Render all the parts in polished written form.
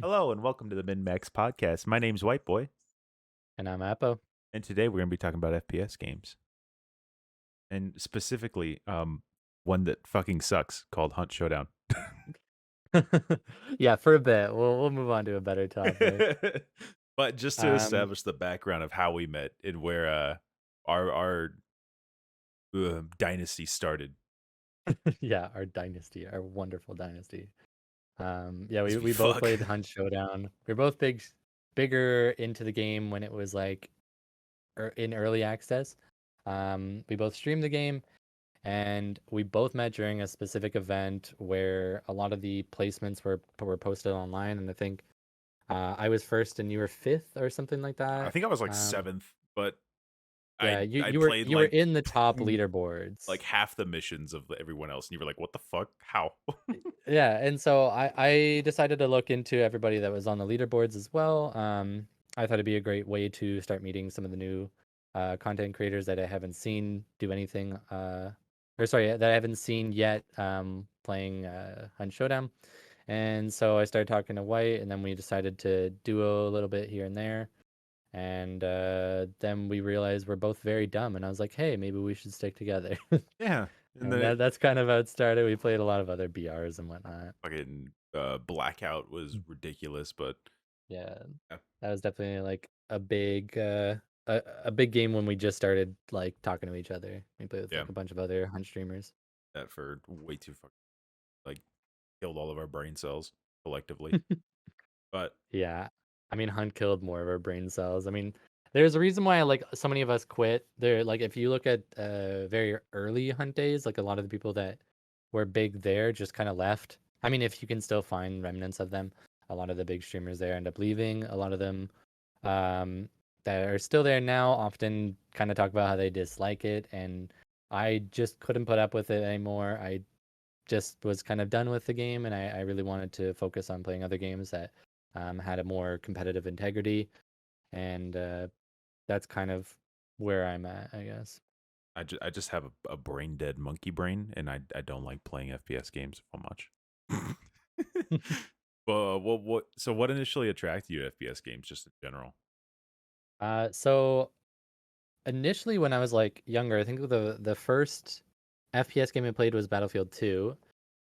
Hello and welcome to the Min Max podcast. My name's White Boy, And I'm Appo. and today we're going to be talking about FPS games, and specifically, one that fucking sucks called Hunt Showdown. Yeah, for a bit. We'll move on to a better topic. But just to Um, establish the background of how we met and where our dynasty started, yeah, our dynasty, our wonderful dynasty. Yeah, as we we we both fuck. played Hunt Showdown. We are both bigger into the game when it was like in early access. We both streamed the game, and we both met during a specific event where a lot of the placements were posted online, and I think I was first and you were fifth or something like I that. think I was like Um, seventh, but yeah, I you I you were played you were like in the top like leaderboards. half the missions of everyone else, and you were like, "What the fuck? How?" Yeah, and so I decided to look into everybody that was on the leaderboards as well. I thought it'd be a great way to start meeting some of the new content creators that I haven't seen do anything or sorry, that I haven't seen yet playing Hunt Showdown. And so I started talking to White, and then we decided to duo a little bit here and there. And then we realized we're both very dumb, and I was like, "Hey, maybe we should stick together." Yeah, and And then that's kind of how it started. We played a lot of other BRs and whatnot. fucking blackout was ridiculous, but Yeah, yeah, that was definitely like a big game when we just started like talking to each other. We played with yeah, like a bunch of other Hunt streamers. that for way too fucking like killed all of our brain cells collectively. But Yeah. I mean, Hunt killed more of our brain cells. I mean, there's a reason why like so many of us quit. There, like if you look at very early Hunt days, like a lot of the people that were big there just kind of left. I mean, if you can still find remnants of them, a lot of the big streamers there end up leaving. A lot of them um, that are still there now often kind of talk about how they dislike it, and I just couldn't put up with it anymore. I just was kind of done with the game, and I really wanted to focus on playing other games that had a more competitive integrity, and that's kind of where I'm at, I guess. I just have a brain dead monkey brain, and I don't like playing FPS games so much. But what initially attracted you to FPS games just in general? So initially, when I was like younger, I think the first FPS game I played was Battlefield 2,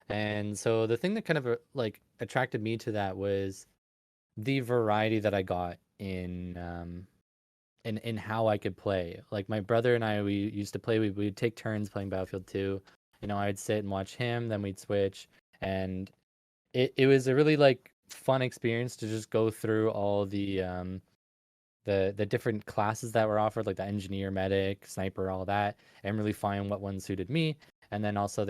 and so the thing that kind of like attracted me to that was the variety that I got in how I could play. Like my brother and I, we used to play. We'd take turns playing Battlefield 2. You know, I'd sit and watch him, then we'd switch, and it was a really like fun experience to just go through all the different classes that were offered, like the engineer, medic, sniper, all that, and really find what one suited me. And then also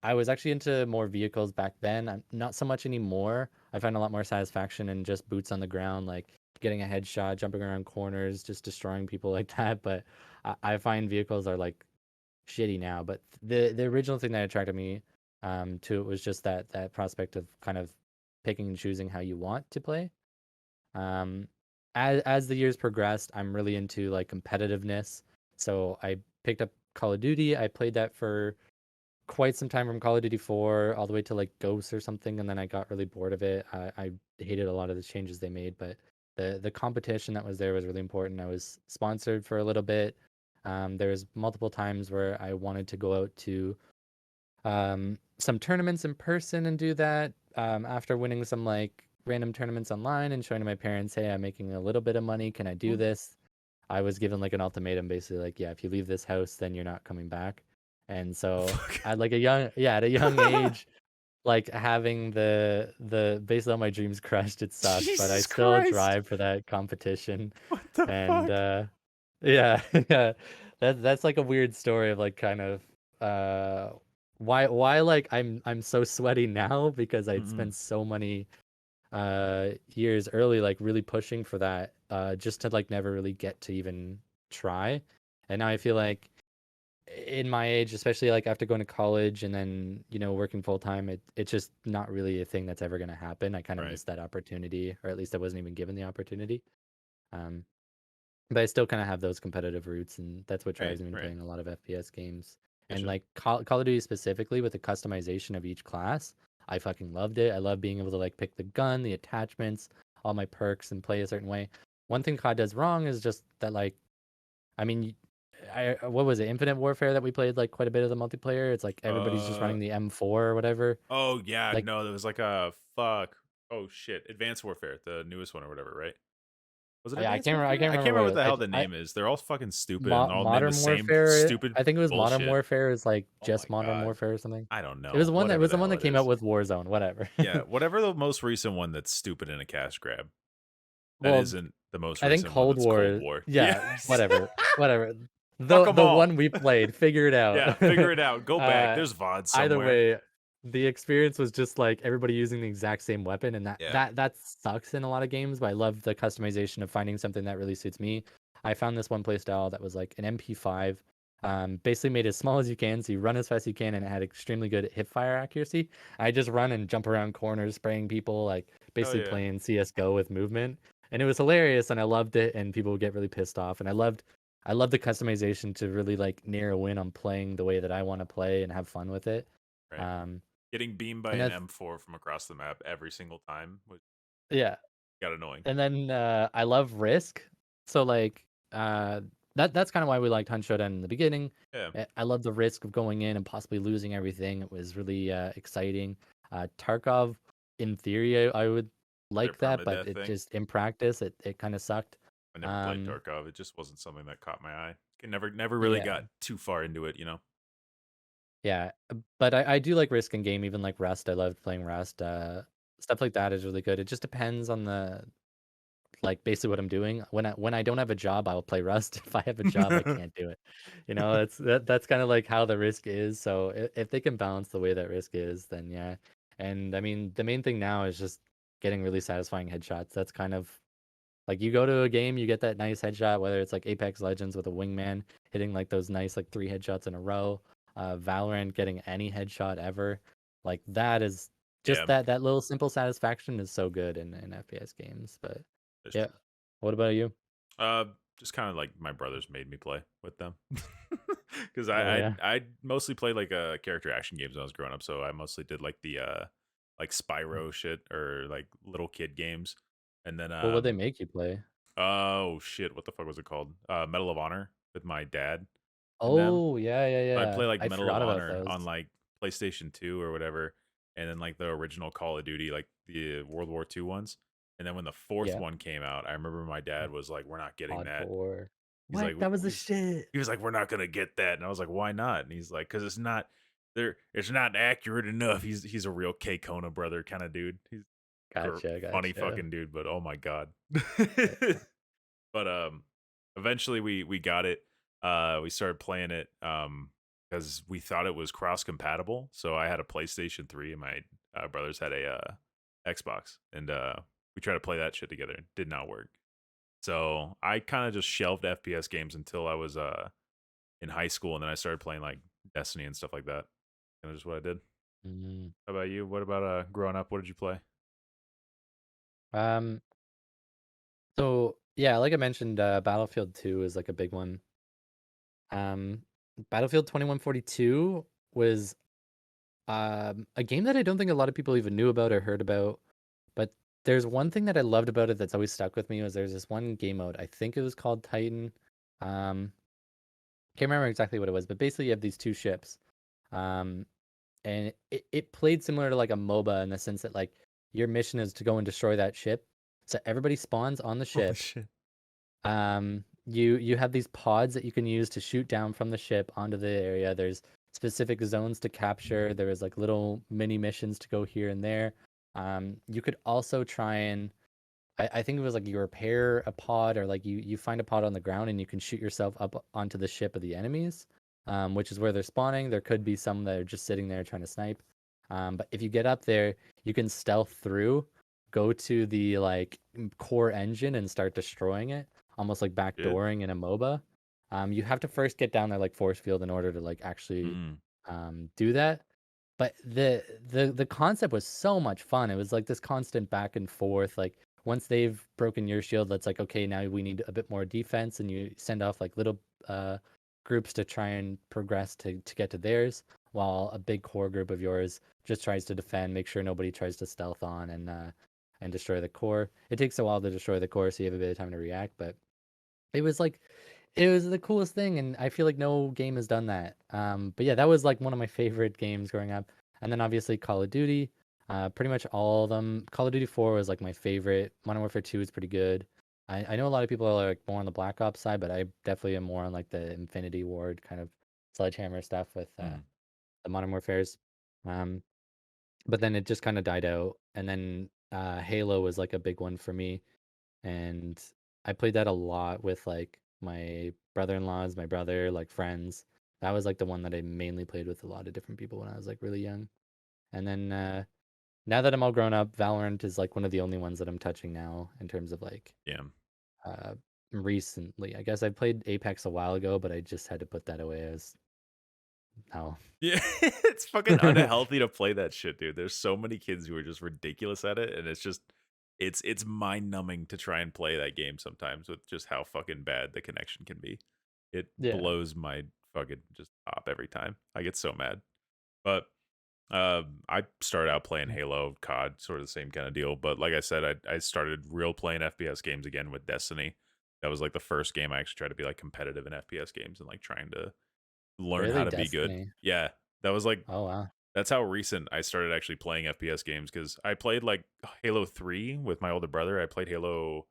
I was actually into more vehicles back then. I'm not so much anymore. I find a lot more satisfaction in just boots on the ground, like getting a headshot, jumping around corners, just destroying people like that. But I find vehicles are like shitty now. But the original thing that attracted me to it was just that prospect of kind of picking and choosing how you want to play. Um, as the years progressed, I'm really into like competitiveness. So I picked up Call of Duty. I played that for quite some time from Call of Duty 4 all the way to like Ghosts or something, and then I got really bored of it. I hated a lot of the changes they made, but the competition that was there was really important. I was sponsored for a little bit. There was multiple times where I wanted to go out to some tournaments in person and do that. After winning some like random tournaments online and showing to my parents, hey, I'm making a little bit of money. Can I do this? I was given like an ultimatum, basically like, yeah, if you leave this house, then you're not coming back. And so Fuck. at like at a young age, like having the basically all my dreams crushed, it sucked, but I Jesus still Christ! drive for that competition. What the And fuck? yeah, yeah, that's like a weird story of like kind of uh why like I'm so sweaty now because I'd Mm-mm. spent so many years early like really pushing for that just to like never really get to even try. And now I feel like in my age, especially like after going to college and then, you know, working full time, it's just not really a thing that's ever going to happen. I kind of Right, missed that opportunity, or at least I wasn't even given the opportunity. Um, but I still kind of have those competitive roots, and that's what right, drives me into right. playing a lot of FPS games. And Gotcha. like Call of Duty specifically with the customization of each class, I fucking loved it. I love being able to like pick the gun, the attachments, all my perks, and play a certain way. One thing COD does wrong is just that like, I mean, what was it? Infinite Warfare that we played like quite a bit of the multiplayer. It's like everybody's just Uh running the M4 or whatever. oh yeah, Like no, there was like a fuck. Oh shit, Advanced Warfare, the newest one or whatever, right? Was it I Advanced can't remember. I Warfare? can't I can't remember remember what what it the was. hell the name is. They're all fucking stupid and all named the Modern same Warfare. stupid I think it was Modern bullshit. Warfare. Is like Oh my just Modern god. Warfare or something. I don't It was know. the one that Whatever was the the one hell that it came out is. with Warzone. Whatever. Yeah, whatever the most recent one that's stupid in a cash grab. That Well, isn't the most I think recent one Cold that's Cold War. War. Yeah, Yes. whatever, whatever. Fuck The them the all. one we played, figure it out. Yeah, figure it out. Go back. uh, There's VOD Either somewhere. way, the experience was just like everybody using the exact same weapon, and that Yeah. that that sucks in a lot of games. But I love the customization of finding something that really suits me. I found this one play style that was like an MP5. Basically made as small as you can, so you run as fast as you can, and it had extremely good hip fire accuracy. I just run and jump around corners, spraying people, like Oh basically yeah. playing CS:GO with movement, and it was hilarious, and I loved it. And people would get really pissed off, and I loved the customization to really like narrow in on playing the way that I want to play and have fun with it. Right. Um, Getting beamed by and an that's M4 from across the map every single time was yeah. got annoying. And then I love Risk. So like uh that's kind of why we liked Hunt Showdown in the beginning. Yeah. I love the risk of going in and possibly losing everything. It was really exciting. Tarkov, in theory, I would Their like that, but permadeath it thing. just in practice it kind of sucked. I never played Um, Tarkov. It just wasn't something that caught my eye. I never really yeah, got too far into it, you know. yeah, but I do like Risk in game, even like Rust. I loved playing Rust. Stuff like that is really good. It just depends on the like basically what I'm doing. When I don't have a job, I'll play Rust. If I have a job, I can't do it. That's kind of like how the Risk is. So if they can balance the way that Risk is, then yeah. And I mean, the main thing now is just getting really satisfying headshots. That's kind of like you go to a game, you get that nice headshot, whether it's like Apex Legends with a wingman hitting like those nice like 3 headshots in a row, Valorant getting any headshot ever. Like that is just Yeah, that little simple satisfaction is so good in FPS games. But that's yeah. true. What about you? Uh, just kind of like my brothers made me play with them, because Oh I, I yeah. I mostly played like character action games when I was growing up. So I mostly did like the like Spyro shit or like little kid games, and then What would they make you play? oh shit, what the fuck was it called? Medal of Honor with my dad and them. Oh yeah, yeah, So I play yeah. like I Medal of forgot about Honor on those. like PlayStation 2 or whatever, and then like the original Call of Duty, like the World War II ones. And then when the fourth Yeah. one came out, I remember my dad was like, "We're not getting Odd that." 4. He's like, What? That was the he's shit. he was like, "We're not gonna get that," and I was like, "Why not?" And he's like, "Cause it's not there. It's not accurate enough." He's a real K Kona brother kind of dude. He's Gotcha, funny gotcha. fucking dude, but oh my god. Yeah. But eventually we got it. We started playing it because we thought it was cross compatible. So I had a PlayStation 3 and my brothers had a Xbox, and we tried to play that shit together. It did not work. So I kind of just shelved FPS games until I was in high school, and then I started playing like Destiny and stuff like that. And that's just what I did. Mm. How about you? What about growing up? What did you play? Um. So yeah, like I mentioned, Battlefield 2 is like a big one. Um, Battlefield 2142 was a game that I don't think a lot of people even knew about or heard about. But there's one thing that I loved about it that's always stuck with me was there's this one game mode. I think it was called Titan. Um, can't remember exactly what it was, but basically you have these two ships. Um, and it played similar to like a MOBA in the sense that like your mission is to go and destroy that ship. So everybody spawns on the Holy ship. shit! You have these pods that you can use to shoot down from the ship onto the area. There's specific zones to capture. There is like little mini missions to go here and there. You could also try and I think it was like you repair a pod or like you find a pod on the ground and you can shoot yourself up onto the ship of the enemies, which is where they're spawning. There could be some that are just sitting there trying to snipe. But if you get up there, you can stealth through, go to the like core engine and start destroying it, almost like Shit. backdooring in a MOBA. You have to first get down there like force field in order to like actually Mm, do that. But the concept was so much fun. It was like this constant back and forth. Like once they've broken your shield, that's like okay, now we need a bit more defense, and you send off like little groups to try and progress to get to theirs. while a big core group of yours just tries to defend, make sure nobody tries to stealth on and destroy the core. It takes a while to destroy the core, so you have a bit of time to react, but it was like it was the coolest thing, and I feel like no game has done that. But yeah, that was like one of my favorite games growing up. And then obviously Call of Duty, pretty much all of them. Call of Duty 4 was like my favorite. Modern Warfare 2 is pretty good. I know a lot of people are like more on the Black Ops side, but I definitely am more on like the Infinity Ward kind of Sledgehammer stuff with Mm. the Modern Warfares. Um, but then it just kind of died out, and then Halo was like a big one for me, and I played that a lot with like my brother-in-laws, my brother, like friends. That was like the one that I mainly played with a lot of different people when I was like really young. And then now that I'm all grown up, Valorant is like one of the only ones that I'm touching now in terms of like Yeah. uh recently. I guess I played Apex a while ago, but I just had to put that away as now. Yeah, it's fucking unhealthy to play that shit, dude. There's so many kids who are just ridiculous at it, and it's mind numbing to try and play that game sometimes with just how fucking bad the connection can be. It Yeah. blows my fucking just top every time. I get so mad. But I started out playing Halo, COD, sort of the same kind of deal. But like I said, I started real playing FPS games again with Destiny. That was like the first game I actually tried to be like competitive in FPS games and like trying to learn how Really, to be good. Destiny. Yeah, that was like Oh wow. that's how recent I started actually playing FPS games because I played like Halo 3 with my older brother. I played Halo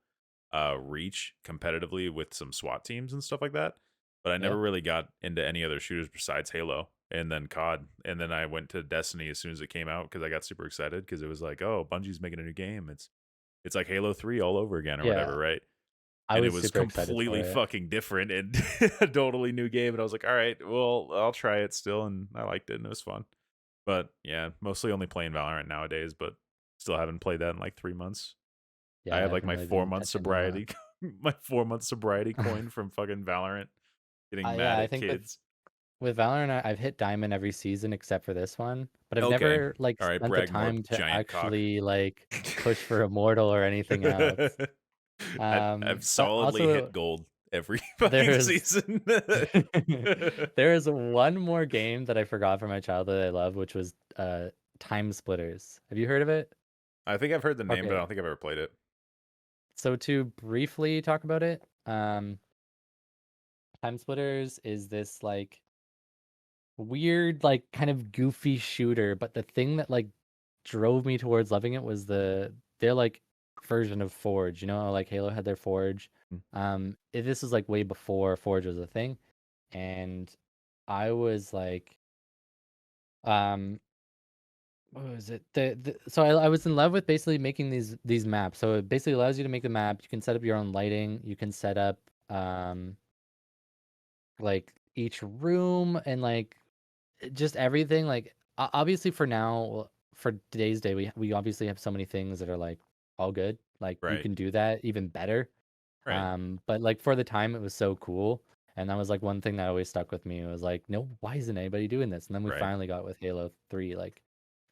Reach competitively with some SWAT teams and stuff like that. But I Yeah. never really got into any other shooters besides Halo and then COD. And then I went to Destiny as soon as it came out because I got super excited because it was like, oh, Bungie's making a new game. It's like Halo 3 all over again or Yeah. whatever, right? I And it was was super excited for completely it. fucking different and a totally new game. And I was like, all right, well, I'll try it still. And I liked it and it was fun. But yeah, mostly only playing Valorant nowadays, but still haven't played that in like 3 months. I Yeah, I have like haven't my really four been month touching sobriety, my 4 month sobriety coin from fucking Valorant, getting Yeah, mad I at think kids. with Valorant, I've hit diamond every season except for this one, but I've Okay, never like all right, spent the brag more, time to giant cock. actually like push for immortal or anything else. I've But solidly hit also gold every there fucking is season. there is one more game that I forgot from my childhood I love, which was Timesplitters. Have you heard of it? I think I've heard the name, but I Okay, don't think I've ever played it. so to briefly talk about it, Timesplitters is this like weird, like kind of goofy shooter, but the thing that like drove me towards loving it was their like version of Forge. You know, how, like Halo had their Forge. Mm. This is like way before Forge was a thing, and I was like, um, what was it? So I was in love with basically making these maps. So it basically allows you to make the map. You can set up your own lighting. You can set up like each room and like just everything like obviously for now for today's day we obviously have so many things that are like all good, like you Right, can do that even better. right, But like for the time it was so cool, and that was like one thing that always stuck with me. It was like, no, why isn't anybody doing this? And then we right. finally got with Halo 3 like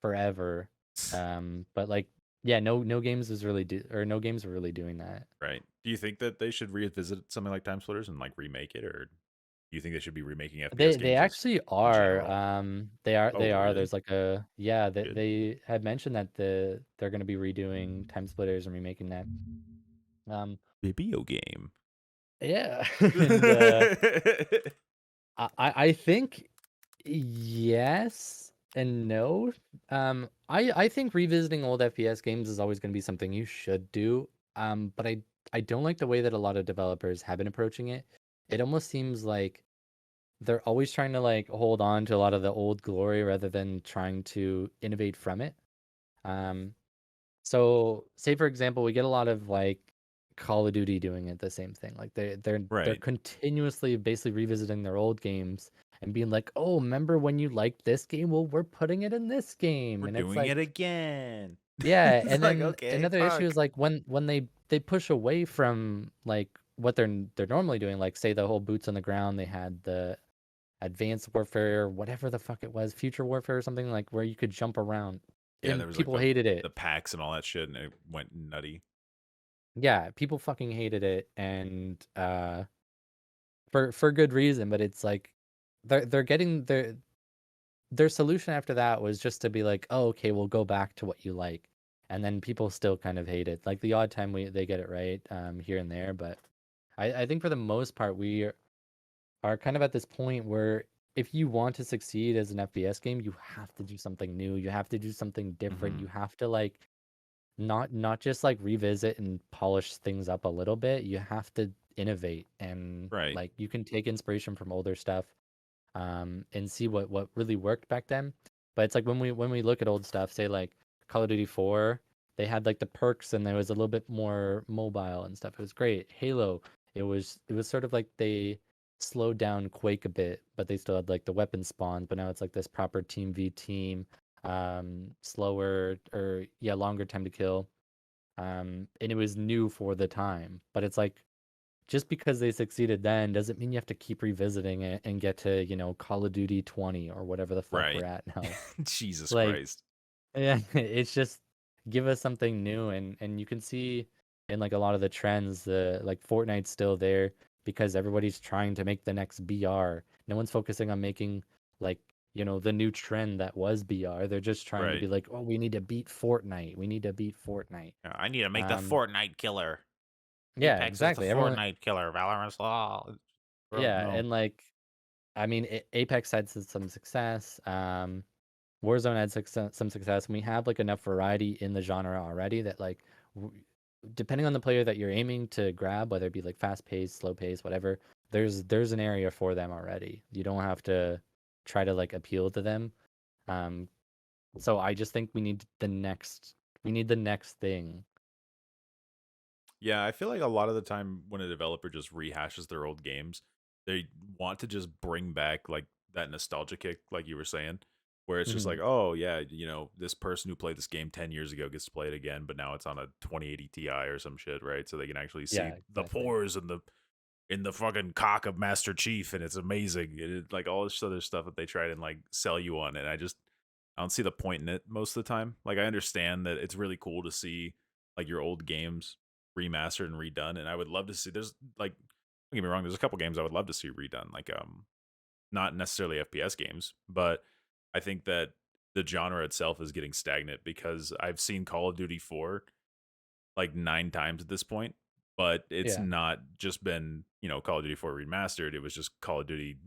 forever. But like yeah, no games was really or no games were really doing that. Right. Do you think that they should revisit something like Time Splitters and like remake it, or do you think they should be remaking FPS They games as actually in are. general? Oh, They are. really? There's like a yeah. Good. They had mentioned that they're going to be redoing Time Splitters and remaking that. Um, Video game. yeah, and I think yes and no. I think revisiting old FPS games is always going to be something you should do. But I don't like the way that a lot of developers have been approaching it. It almost seems like they're always trying to like hold on to a lot of the old glory rather than trying to innovate from it. Um, so say for example, we get a lot of like Call of Duty doing it the same thing. Like they're Right. continuously basically revisiting their old games and being like, "Oh, remember when you liked this game? Well, we're putting it in this game." We're And it's doing it like, again. yeah, It's and like, then okay, another issue fuck. is like when they push away from like what they're normally doing, like say the whole boots on the ground, they had the Advanced Warfare, whatever the fuck it was, Future Warfare or something like where you could jump around, Yeah, there and was like people hated the it. packs and all that shit, and it went nutty. Yeah, people fucking hated it, and for good reason. But it's like they're getting their solution after that was just to be like, "Oh, okay, we'll go back to what you like." And then people still kind of hate it. Like the odd time they get it right, here and there, but I think for the most part are kind of at this point where if you want to succeed as an FPS game, you have to do something new. You have to do something different. Hmm. You have to like not just like revisit and polish things up a little bit. You have to innovate and Right. like you can take inspiration from older stuff and see what really worked back then. But it's like when we look at old stuff, say like Call of Duty 4, they had like the perks and there was a little bit more mobile and stuff. It was great. Halo, it was sort of like they slowed down Quake a bit, but they still had like the weapon spawns, but now it's like this proper team v team, slower or yeah, longer time to kill. And it was new for the time, but it's like just because they succeeded then doesn't mean you have to keep revisiting it and get to, Call of Duty 20 or whatever the fuck we're Right. at now. Jesus Like, Christ. yeah, it's just give us something new and you can see in like a lot of the trends, the like Fortnite's still there because everybody's trying to make the next BR. No one's focusing on making like, the new trend that was BR. They're just trying to Right. be like, oh, we need to beat Fortnite. We need to beat Fortnite. I need to make the Um, Fortnite killer. yeah, Apex is the exactly. Everyone, Fortnite killer. Valorant's law. Bro, yeah, no. and like I mean, Apex had some success. Warzone had some success, and we have like enough variety in the genre already that like, depending on the player that you're aiming to grab, whether it be like fast pace, slow pace, whatever, there's an area for them already. You don't have to try to like appeal to them. Um, so I just think we need the next thing. Yeah, I feel like a lot of the time when a developer just rehashes their old games, they want to just bring back like that nostalgia kick, like you were saying, where it's just Hmm. like, oh yeah, this person who played this game 10 years ago gets to play it again, but now it's on a 2080 Ti or some shit, right? So they can actually see Yeah, the exactly. pores and the fucking cock of Master Chief, and it's amazing. Like all this other stuff that they try to like sell you on, and I don't see the point in it most of the time. Like I understand that it's really cool to see like your old games remastered and redone, and I would love to see. There's like, don't get me wrong, there's a couple games I would love to see redone, like not necessarily FPS games, but I think that the genre itself is getting stagnant because I've seen Call of Duty 4 like 9 times at this point, but it's Yeah. not just been, Call of Duty 4 remastered. It was just Call of Duty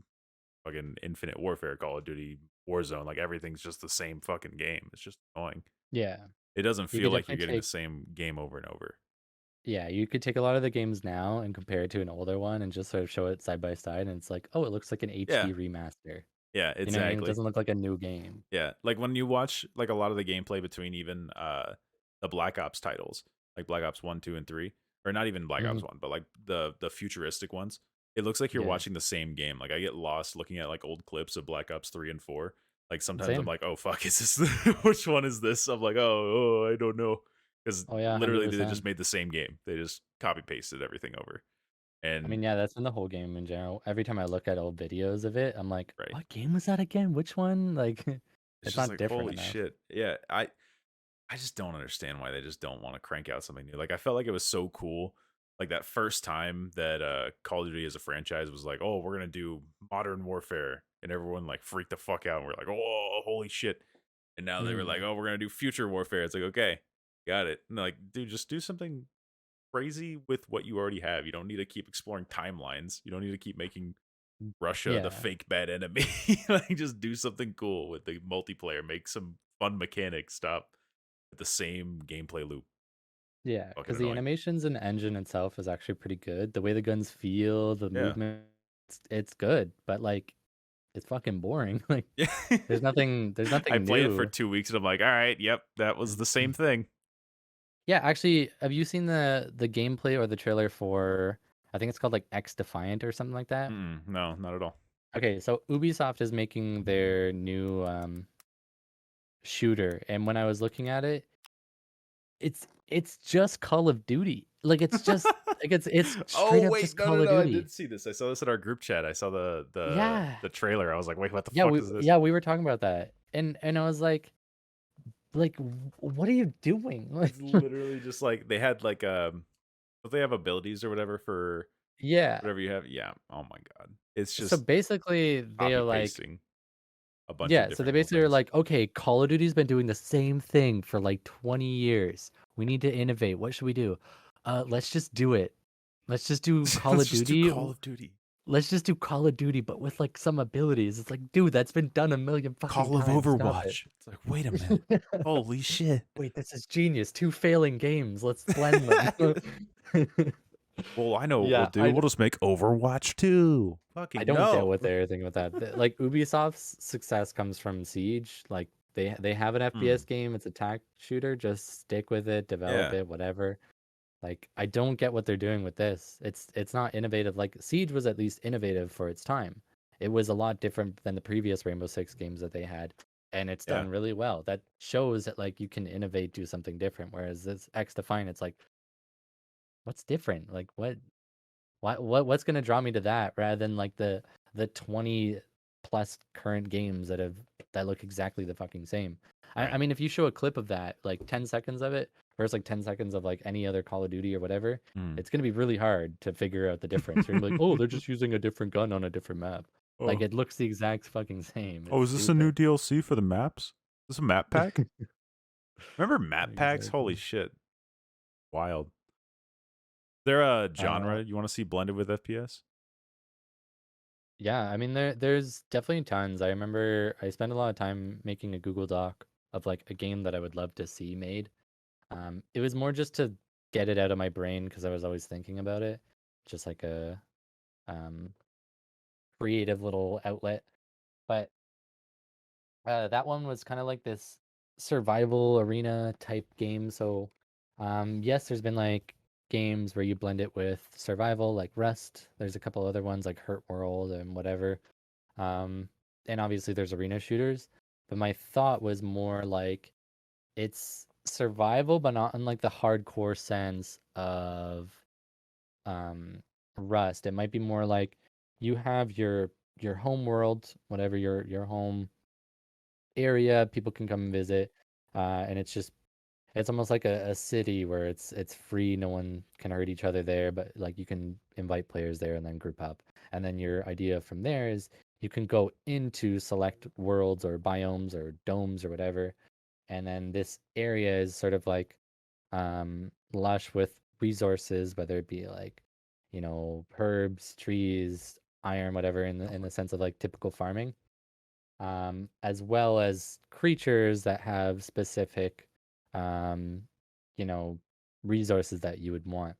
fucking Infinite Warfare, Call of Duty Warzone. Like everything's just the same fucking game. It's just annoying. Yeah. It doesn't You feel could like you're definitely getting the take same game over and over. Yeah, you could take a lot of the games now and compare it to an older one and just sort of show it side by side, and it's like, oh, it looks like an Yeah. HD remaster. Yeah, You know what I mean? It exactly. doesn't look like a new game. Yeah. Like when you watch like a lot of the gameplay between even the Black Ops titles, like Black Ops 1, 2, and 3, or not even Black Hmm. Ops 1, but like the futuristic ones, it looks like you're Yeah, watching the same game. Like I get lost looking at like old clips of Black Ops 3 and 4. Like sometimes I'm same. like, "Oh fuck, is this which one is this?" I'm like, "Oh, I don't know." Cuz Oh yeah, literally they just 100%. made the same game. They just copy pasted everything over. I And mean, yeah, that's in the whole game in general. Every time I look at old videos of it, I'm like, right. what game was that again? Which one? Like, It's it's just not like, different "Holy enough. shit." Yeah, I just don't understand why they just don't want to crank out something new. Like I felt like it was so cool. Like that first time that Call of Duty as a franchise was like, "Oh, we're going to do modern warfare." And everyone like freaked the fuck out and we're like, "Oh, holy shit." And now they were like, Hmm. "Oh, we're going to do future warfare." It's like, "Okay, got it." And like, dude, just do something crazy with what you already have. You don't need to keep exploring timelines. You don't need to keep making Russia the Yeah, fake bad enemy. Like just do something cool with the multiplayer. Make some fun mechanics. Stop with the same gameplay loop. yeah, Fucking because the annoying. animations and engine itself is actually pretty good. The way the guns feel, the Yeah. movement, it's good, but like, it's fucking boring. Like, Yeah. there's I nothing play it for new. 2 weeks and I'm like, all right, yep, that was the same thing. Yeah, actually, have you seen the gameplay or the trailer for I think it's called like X Defiant or something like that? Mm-mm, no, not at all. Okay, so Ubisoft is making their new shooter, and when I was looking at it, it's just Call of Duty. Like it's straight Oh up wait, just no, Call no, of no! I Duty. did see this. I saw this in our group chat. I saw the Yeah. the trailer. I was like, wait, what the Yeah, fuck we is this? yeah, we were talking about that. And I was like what are you doing? It's literally just like they had like don't they have abilities or whatever for Yeah. whatever you have? Yeah. Oh my god, it's So just basically copy they're like pasting. a bunch of Yeah, so they different cool basically are things. like, okay, Call of Duty's been doing the same thing for like 20 years. We need to innovate. What should we do? Let's just do it. Let's just do Call Let's of just do Duty. Call of Duty. Let's just do Call of Duty, but with like some abilities. It's like, dude, that's been done a million fucking Call of times. Stop it. Overwatch. It's like, wait a minute. Holy shit. Wait, this is genius. Two failing games. Let's blend them. Well, I know what we'll Yeah, do. We'll just make Overwatch 2. I Fucking don't get no. what they're thinking with that. Like Ubisoft's success comes from Siege. Like they have an FPS Hmm. game. It's a tac shooter. Just stick with it, develop Yeah. it, whatever. Like I don't get what they're doing with this. It's not innovative. Like Siege was at least innovative for its time. It was a lot different than the previous Rainbow Six games that they had, and it's Yeah. done really well. That shows that like you can innovate, do something different. Whereas this X Defiant, it's like, what's different? Like what's gonna draw me to that rather than like the 20 plus current games that look exactly the fucking same. I Right. mean, if you show a clip of that, like 10 seconds of it, versus like 10 seconds of like any other Call of Duty or whatever, Hmm. it's gonna be really hard to figure out the difference. You're gonna be like, oh, they're just using a different gun on a different map. Like Oh. it looks the exact fucking same. Oh, It's is this a new stupid. DLC for the maps? Is this a map pack? Remember map packs? Holy Exactly. shit. Wild. There a Uh, genre you want to see blended with FPS? Yeah, I mean there's definitely tons. I remember I spent a lot of time making a Google Doc of like a game that I would love to see made. It was more just to get it out of my brain because I was always thinking about it, just like a um creative little outlet. But that one was kind of like this survival arena type game. So yes, there's been like games where you blend it with survival, like Rust. There's a couple other ones like Hurt World and whatever. Um, and obviously there's arena shooters, but my thought was more like it's survival, but not in like the hardcore sense of um Rust. It might be more like you have your home world, whatever your home area, people can come and visit, and it's almost like a city where it's free, no one can hurt each other there, but like you can invite players there and then group up. And then your idea from there is you can go into select worlds or biomes or domes or whatever. And then this area is sort of like lush with resources, whether it be like, herbs, trees, iron, whatever, in the sense of like typical farming, as well as creatures that have specific, um, you know, resources that you would want.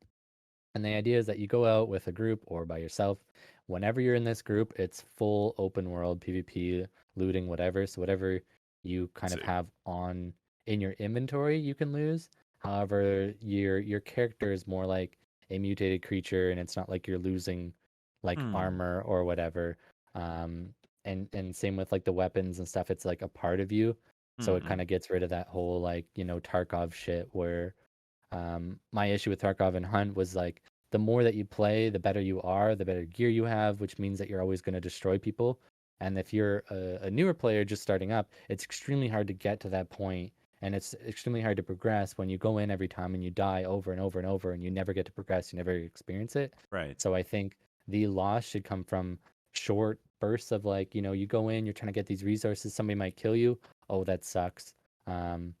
And the idea is that you go out with a group or by yourself. Whenever you're in this group, it's full open world PvP, looting, whatever. So whatever you kind of Sick. have on in your inventory, you can lose. However, your character is more like a mutated creature, and it's not like you're losing like Hmm. armor or whatever. Um, and same with like the weapons and stuff. It's like a part of you, so it Hmm. kind of gets rid of that whole like Tarkov shit where my issue with Tarkov and Hunt was like the more that you play, the better you are, the better gear you have, which means that you're always going to destroy people. And if you're a newer player just starting up, it's extremely hard to get to that point, and it's extremely hard to progress when you go in every time and you die over and over and over, and you never get to progress, you never experience it. Right. So I think the loss should come from short bursts of like, you go in, you're trying to get these resources, somebody might kill you. Oh, that sucks. Um,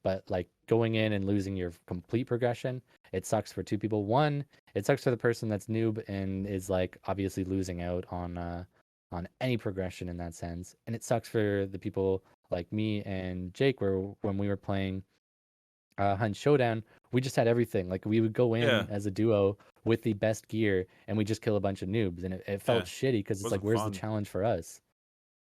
but like going in and losing your complete progression, it sucks for two people. One, it sucks for the person that's noob and is like obviously losing out on any progression in that sense. And it sucks for the people like me and Jake where when we were playing Hunt Showdown, we just had everything. Like we would go Yeah. in as a duo with the best gear and we just kill a bunch of noobs and it felt Yeah. shitty because it's like Wasn't where's the fun. challenge for us?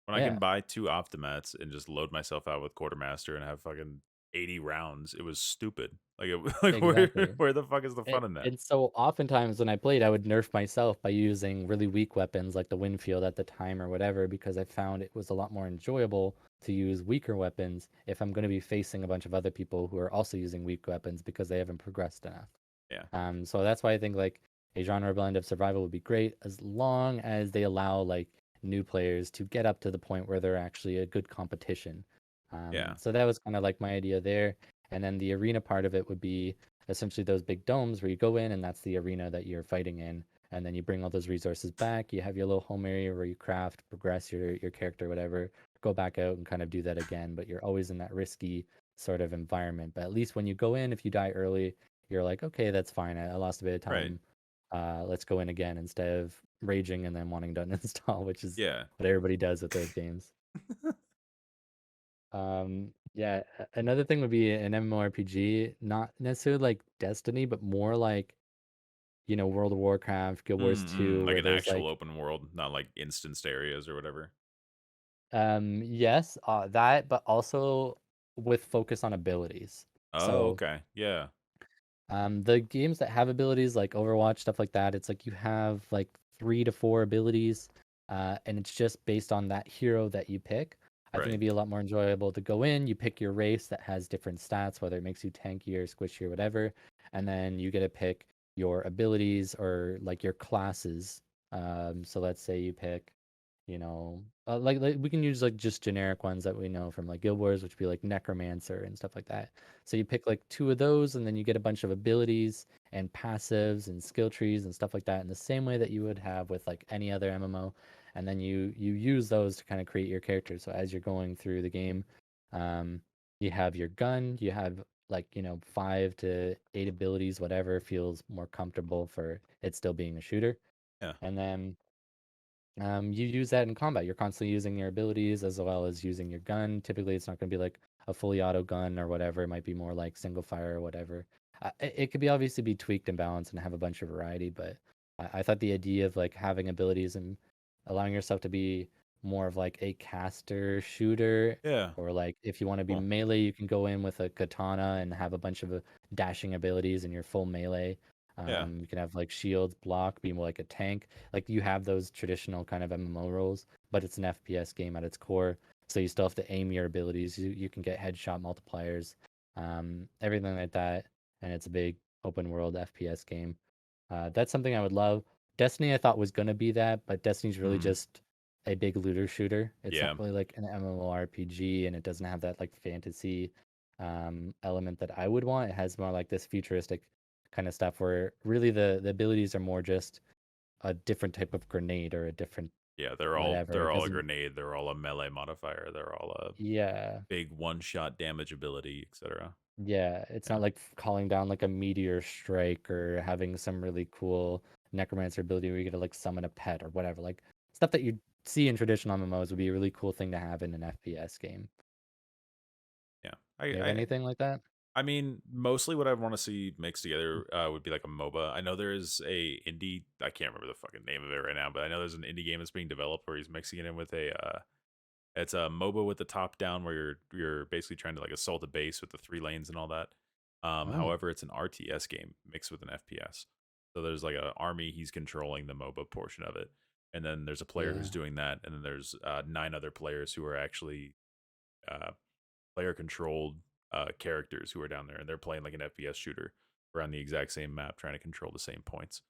When I Yeah, can buy two Optimats and just load myself out with Quartermaster and have fucking 80 rounds, it was stupid. Like, like exactly. where the fuck is the And, fun in that? and so oftentimes when I played, I would nerf myself by using really weak weapons like the Winfield at the time or whatever, because I found it was a lot more enjoyable to use weaker weapons if I'm going to be facing a bunch of other people who are also using weak weapons because they haven't progressed enough. Yeah. So that's why I think like a genre blend of survival would be great as long as they allow like new players to get up to the point where they're actually a good competition. Yeah. So that was kind of like my idea there. And then the arena part of it would be essentially those big domes where you go in and that's the arena that you're fighting in. and then you bring all those resources back. You have your little home area where you craft, progress your character, whatever. Go back out and kind of do that again, but you're always in that risky sort of environment. But at least when you go in, if you die early, you're like, okay, that's fine. I lost a bit of Right. time. Let's go in again instead of raging and then wanting to uninstall, which is Yeah. what everybody does with those games. Yeah, another thing would be an MMORPG, not necessarily like Destiny, but more like, World of Warcraft, Guild Wars 2, Like where an there's actual like, open world, not like instanced areas or whatever. yes, that, but also with focus on abilities. Oh, So, okay. Yeah. the games that have abilities like Overwatch, stuff like that, it's like you have like 3 to 4 abilities, and it's just based on that hero that you pick. I think Right. it'd be a lot more enjoyable to go in, you pick your race that has different stats, whether it makes you tanky or squishy or whatever, and then you get to pick your abilities or like your classes. So let's say you pick, like we can use like just generic ones that we know from like Guild Wars, which would be like Necromancer and stuff like that. So you pick like 2 of those, and then you get a bunch of abilities and passives and skill trees and stuff like that in the same way that you would have with like any other MMO. And then you use those to kind of create your character. So as you're going through the game, um, you have your gun, you have like 5 to 8 abilities, whatever feels more comfortable for it still being a shooter. Yeah. And then you use that in combat. You're constantly using your abilities as well as using your gun. Typically, it's not going to be like a fully auto gun or whatever. It might be more like single fire or whatever. It could be obviously be tweaked and balanced and have a bunch of variety, but I thought the idea of like having abilities and allowing yourself to be more of like a caster shooter, Yeah. or like if you want to be Cool. melee, you can go in with a katana and have a bunch of dashing abilities and you're full melee. Yeah. You can have like shields, block, be more like a tank. Like you have those traditional kind of MMO roles, but it's an FPS game at its core. So you still have to aim your abilities. You can get headshot multipliers, everything like that. And it's a big open world FPS game. That's something I would love. Destiny, I thought was gonna be that, but Destiny's really Mm. just a big looter shooter. It's not Yeah. really like an MMORPG, and it doesn't have that like fantasy element that I would want. It has more like this futuristic kind of stuff where really the abilities are more just a different type of grenade or a different Yeah. whatever. They're It all a doesn't. grenade. They're all a melee modifier. They're all a Yeah, big one shot damage ability, etc. yeah. It's Yeah. not like calling down like a meteor strike or having some really cool necromancer ability where you get to like summon a pet or whatever. Like stuff that you see in traditional MMOs would be a really cool thing to have in an FPS game. Yeah. You have anything like that? I mean, mostly what I want to see mixed together would be like a MOBA. I know there is a indie. I can't remember the fucking name of it right now, but I know there's an indie game that's being developed where he's mixing it in with a. It's a MOBA with the top down where you're basically trying to like assault a base with the 3 lanes and all that. Oh, However, it's an RTS game mixed with an FPS. So there's like an army he's controlling the MOBA portion of it, and then there's a player who's yeah. doing that, and then there's 9 other players who are actually uh, player controlled characters who are down there, and they're playing like an FPS shooter around the exact same map, trying to control the same points.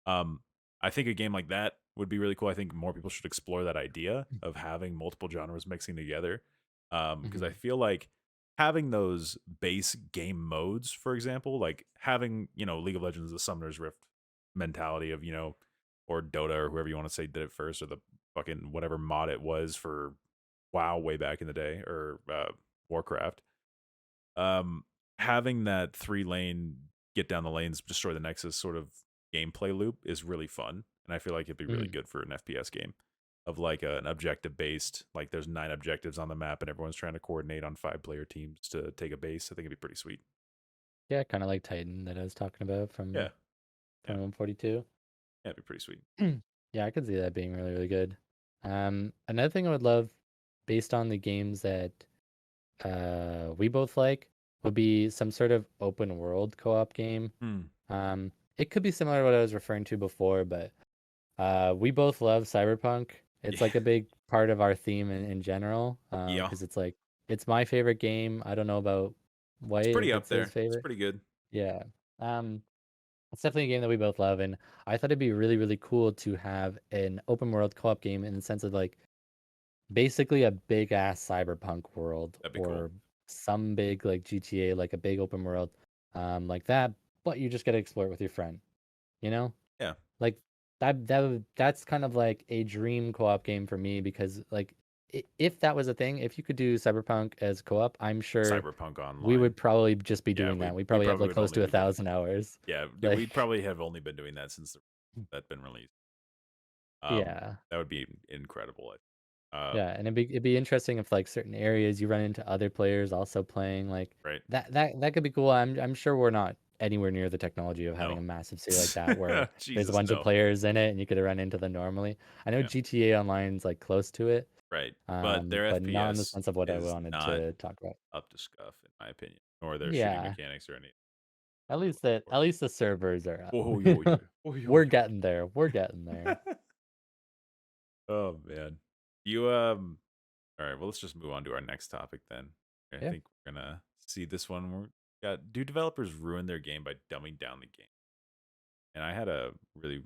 Um, I think a game like that would be really cool. I think more people should explore that idea of having multiple genres mixing together, because I Hmm. feel like having those base game modes, for example, like having League of Legends, the Summoner's Rift mentality of or Dota or whoever you want to say did it first, or the fucking whatever mod it was for WoW way back in the day, or Warcraft. Um, Having that 3 lane get down the lanes, destroy the nexus sort of gameplay loop is really fun, and I feel like it'd be really Hmm. good for an FPS game of like an objective based. Like there's 9 objectives on the map, and everyone's trying to coordinate on 5 player teams to take a base. I think it'd be pretty sweet. Yeah, kind of like Titan that I was talking about Yeah, from yeah, 142. yeah, it'd be pretty sweet. Yeah, I could see that being really, really good. Another thing I would love, based on the games that we both like, would be some sort of open world co-op game. Hmm. It could be similar to what I was referring to before, but we both love Cyberpunk. It's Yeah, like a big part of our theme in general, yeah, because it's like it's my favorite game. I don't know about it's White pretty if up it's his there. It's favorite. pretty good. Yeah. Um, it's definitely a game that we both love, and I thought it'd be really, really cool to have an open world co-op game in the sense of like basically a big ass cyberpunk world That'd be cool. or some big like GTA, like a big open world, like that, but you just gotta explore it with your friend, you know? Yeah, Like that's kind of like a dream co-op game for me because like if that was a thing, if you could do Cyberpunk as co-op, I'm sure Cyberpunk we Online. would probably just be Yeah, doing that. We we probably have probably like would close only to a be doing thousand hours. yeah, we Like probably have only been doing that since that's been released. yeah. That would be incredible. Yeah, and it'd be interesting if like certain areas you run into other players also playing like Right? that could be cool. I'm sure we're not anywhere near the technology of having No. a massive city like that where there's a Jesus, bunch of no. players in it and you could run into them normally. I know Yeah, GTA Online's like close to it, right. But their but not in the FPS sense of what I is wanted not to talk about. up to scuff, in my opinion, or their shooting Yeah, mechanics or any. at least the servers are Oh, yo, up. yo, oh, yo, We're yo. getting there. We're getting there. Oh man, you All right, well, let's just move on to our next topic then. I Yeah. think we're gonna see this one. We got do developers ruin their game by dumbing down the game? And I had a really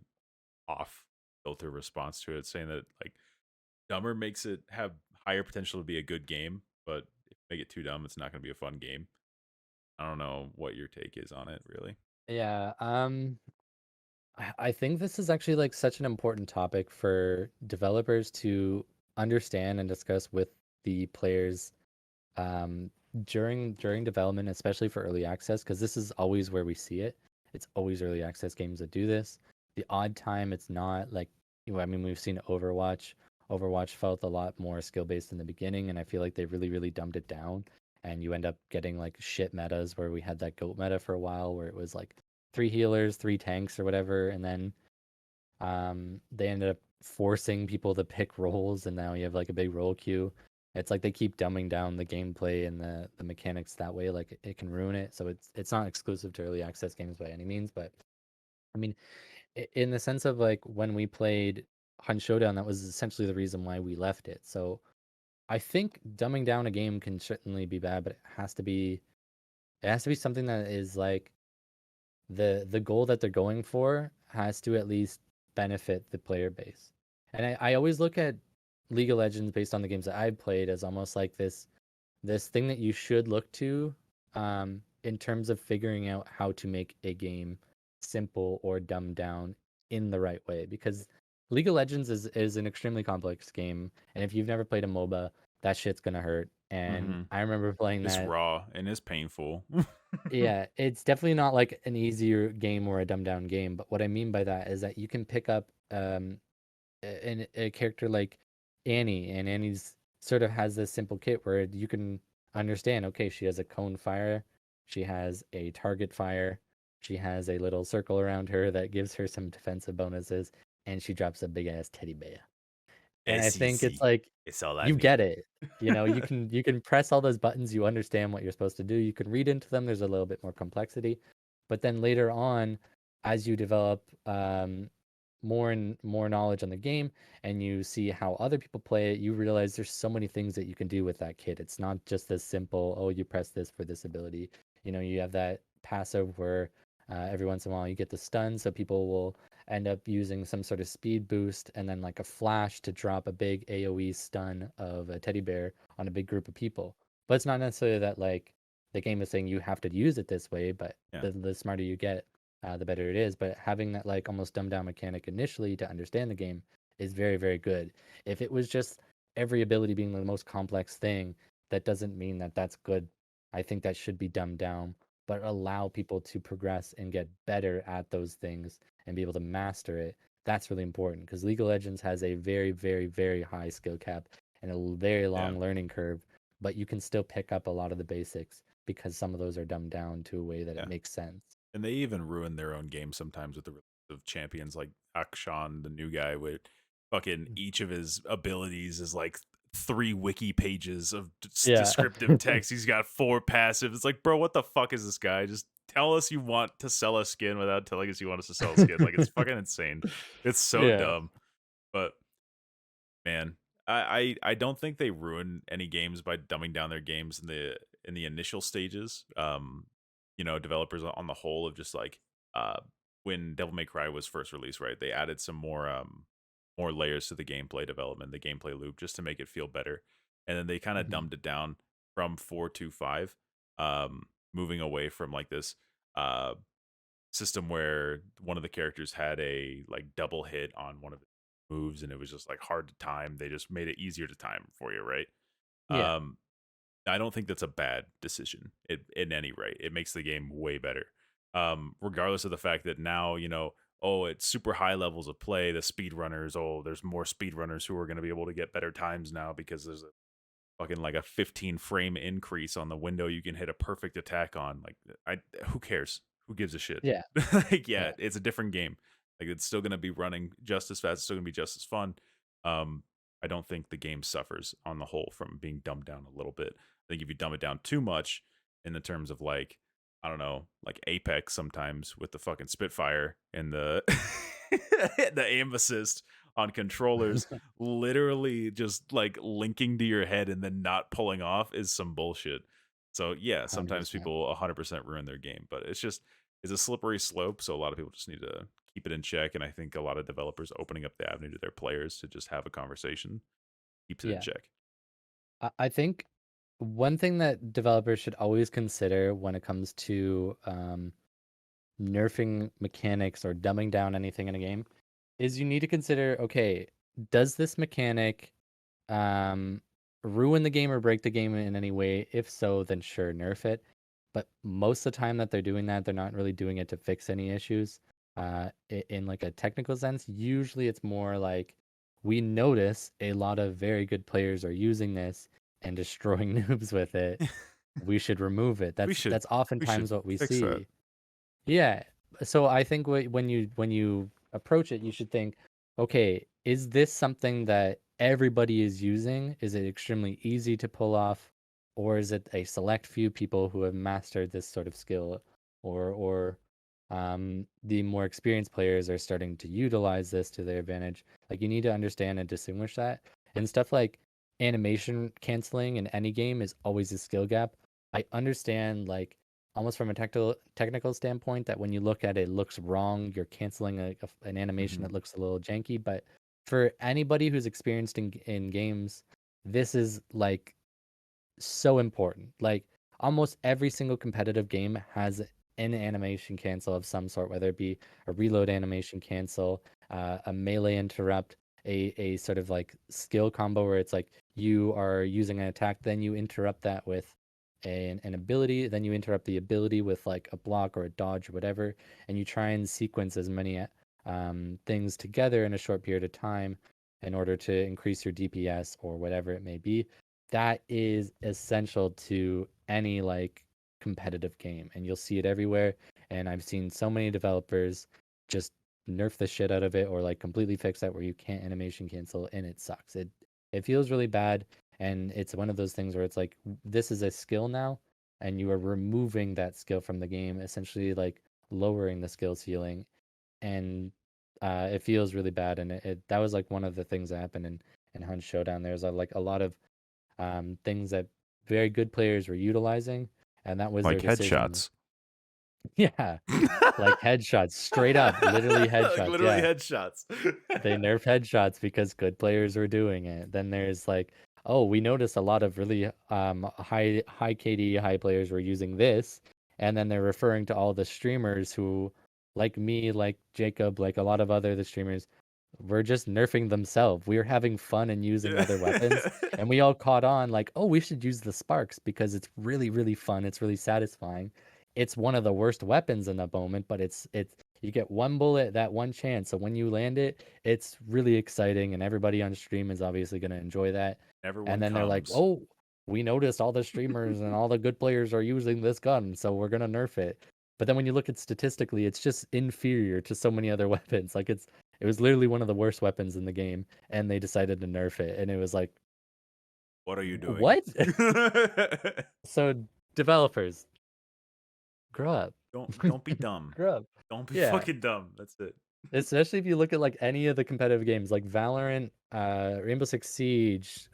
off filter response to it, saying that like dumber makes it have higher potential to be a good game, but if you make it too dumb, it's not going to be a fun game. I don't know what your take is on it, really. Yeah. I think this is actually like such an important topic for developers to understand and discuss with the players um, during development, especially for early access, because this is always where we see it. It's always early access games that do this. The odd time it's not like, I mean, we've seen Overwatch. Overwatch felt a lot more skill based in the beginning, and I feel like they really, really dumbed it down. And you end up getting like shit metas where we had that goat meta for a while where it was like three healers, three tanks or whatever, and then they ended up forcing people to pick roles, and now you have like a big role queue. It's like they keep dumbing down the gameplay and the mechanics that way, like it can ruin it. So it's not exclusive to early access games by any means, but I mean, in the sense of like when we played Hunt Showdown, that was essentially the reason why we left it. So I think dumbing down a game can certainly be bad, but it has to be something that is like the goal that they're going for has to at least benefit the player base. And I always look at League of Legends based on the games that I've played as almost like this thing that you should look to in terms of figuring out how to make a game simple or dumbed down in the right way. Because League of Legends is an extremely complex game, and if you've never played a MOBA, that shit's gonna hurt. And Mm-hmm. I remember playing It's that. raw and it's painful. Yeah, it's definitely not like an easier game or a dumbed down game, but what I mean by that is that you can pick up a character like Annie, and Annie's sort of has this simple kit where you can understand, okay, she has a cone fire, she has a target fire, she has a little circle around her that gives her some defensive bonuses, and she drops a big ass teddy bear. And I it's think it's easy. like It's all I you need. get it. You can press all those buttons, you understand what you're supposed to do. You can read into them. There's a little bit more complexity. But then later on, as you develop more and more knowledge on the game and you see how other people play it, you realize there's so many things that you can do with that kit. It's not just as simple, oh, you press this for this ability. You have that passive where every once in a while you get the stun, so people will end up using some sort of speed boost and then like a flash to drop a big AoE stun of a teddy bear on a big group of people. But it's not necessarily that like the game is saying you have to use it this way, but Yeah. the smarter you get, the better it is. But having that like almost dumbed down mechanic initially to understand the game is very, very good. If it was just every ability being the most complex thing, that doesn't mean that that's good. I think that should be dumbed down, but allow people to progress and get better at those things and be able to master it. That's really important because League of Legends has a very, very, very high skill cap and a very Yeah. long learning curve, but you can still pick up a lot of the basics because some of those are dumbed down to a way that Yeah. it makes sense. And they even ruin their own game sometimes with the release of champions like Akshan, the new guy, with fucking each of his abilities is like 3 wiki pages of Yeah. descriptive text. He's got 4 passives. It's like, bro, what the fuck is this guy? Just tell us you want to sell a skin without telling us you want us to sell a skin. Like, it's fucking insane. It's so Yeah. dumb. But man, I don't think they ruin any games by dumbing down their games in the initial stages. Developers on the whole of just like uh when Devil May Cry was first released, right? They added some more layers to the gameplay development, the gameplay loop, just to make it feel better. And then they kind of Mhm. dumbed it down from 4 to 5, moving away from like this uh system where one of the characters had a like double hit on one of his moves, and it was just like hard to time. They just made it easier to time for you, right? Yeah. Um, I don't think that's a bad decision. In any rate, it makes the game way better. Regardless of the fact that now oh, it's super high levels of play. The speedrunners, oh, there's more speedrunners who are going to be able to get better times now because there's a fucking like a 15 frame increase on the window you can hit a perfect attack on. Like, who cares? Who gives a shit? Yeah. Like, yeah, Yeah. it's a different game. Like, it's still gonna be running just as fast. It's still gonna be just as fun. Um, I don't think the game suffers on the whole from being dumbed down a little bit. I think if you dumb it down too much, in the terms of like, I don't know, like Apex sometimes with the fucking Spitfire and the the aim assist on controllers, literally just like linking to your head and then not pulling off is some bullshit. So yeah, sometimes 100%. people 100% ruin their game, but it's a slippery slope. So a lot of people just need to keep it in check, and I think a lot of developers opening up the avenue to their players to just have a conversation keeps it in Yeah. check. I think one thing that developers should always consider when it comes to nerfing mechanics or dumbing down anything in a game is you need to consider, okay, does this mechanic um, ruin the game or break the game in any way? If so, then sure, nerf it. But most of the time that they're doing that, they're not really doing it to fix any issues. In like a technical sense, usually it's more like we notice a lot of very good players are using this and destroying noobs with it. We should remove it. we That's should we oftentimes should what we fix that. see. Yeah. So I think when you approach it, you should think, okay, is this something that everybody is using? Is it extremely easy to pull off, or is it a select few people who have mastered this sort of skill, or the more experienced players are starting to utilize this to their advantage? Like you need to understand and distinguish that. And stuff like animation canceling in any game is always a skill gap. I understand like almost from a technical standpoint that when you look at it, it looks wrong. You're canceling an animation Mhm. that looks a little janky. But for anybody who's experienced in games, this is like so important. Like almost every single competitive game has an animation cancel of some sort, whether it be a reload animation cancel, a melee interrupt, a sort of like skill combo where it's like you are using an attack, then you interrupt that with an ability, then you interrupt the ability with like a block or a dodge or whatever, and you try and sequence as many things together in a short period of time in order to increase your DPS or whatever it may be. That is essential to any like competitive game, and you'll see it everywhere. And I've seen so many developers just nerf the shit out of it or like completely fix that where you can't animation cancel, and it sucks. It feels really bad, and it's one of those things where it's like this is a skill now, and you are removing that skill from the game, essentially like lowering the skill ceiling, and it feels really bad. And that was like one of the things that happened in Hunt Showdown. There's like a lot of things that very good players were utilizing, and that was Like their decision. headshots. Yeah, like headshots, straight up, literally Like headshots. literally Yeah, headshots. they nerf headshots because good players were doing it. Then there's like, oh, we noticed a lot of really high KD high players were using this, and then they're referring to all the streamers who, like me, like Jacob, like a lot of other the streamers, were just nerfing themselves. We were having fun and using other weapons, and we all caught on like, oh, we should use the sparks because it's really fun. It's really satisfying. It's one of the worst weapons in the moment, but it's you get one bullet, that one chance. So when you land it, it's really exciting, and everybody on stream is obviously going to enjoy that. And Everyone then they're like, comes. "Oh, we noticed all the streamers and all the good players are using this gun, so we're going to nerf it." But then when you look at statistically, it's just inferior to so many other weapons. Like it was literally one of the worst weapons in the game, and they decided to nerf it, and it was like, What are you doing? "What?" So developers, grow up. Don't be dumb. Grow up. Don't be Yeah. fucking dumb. That's it. Especially if you look at like any of the competitive games like Valorant, Rainbow Six Siege,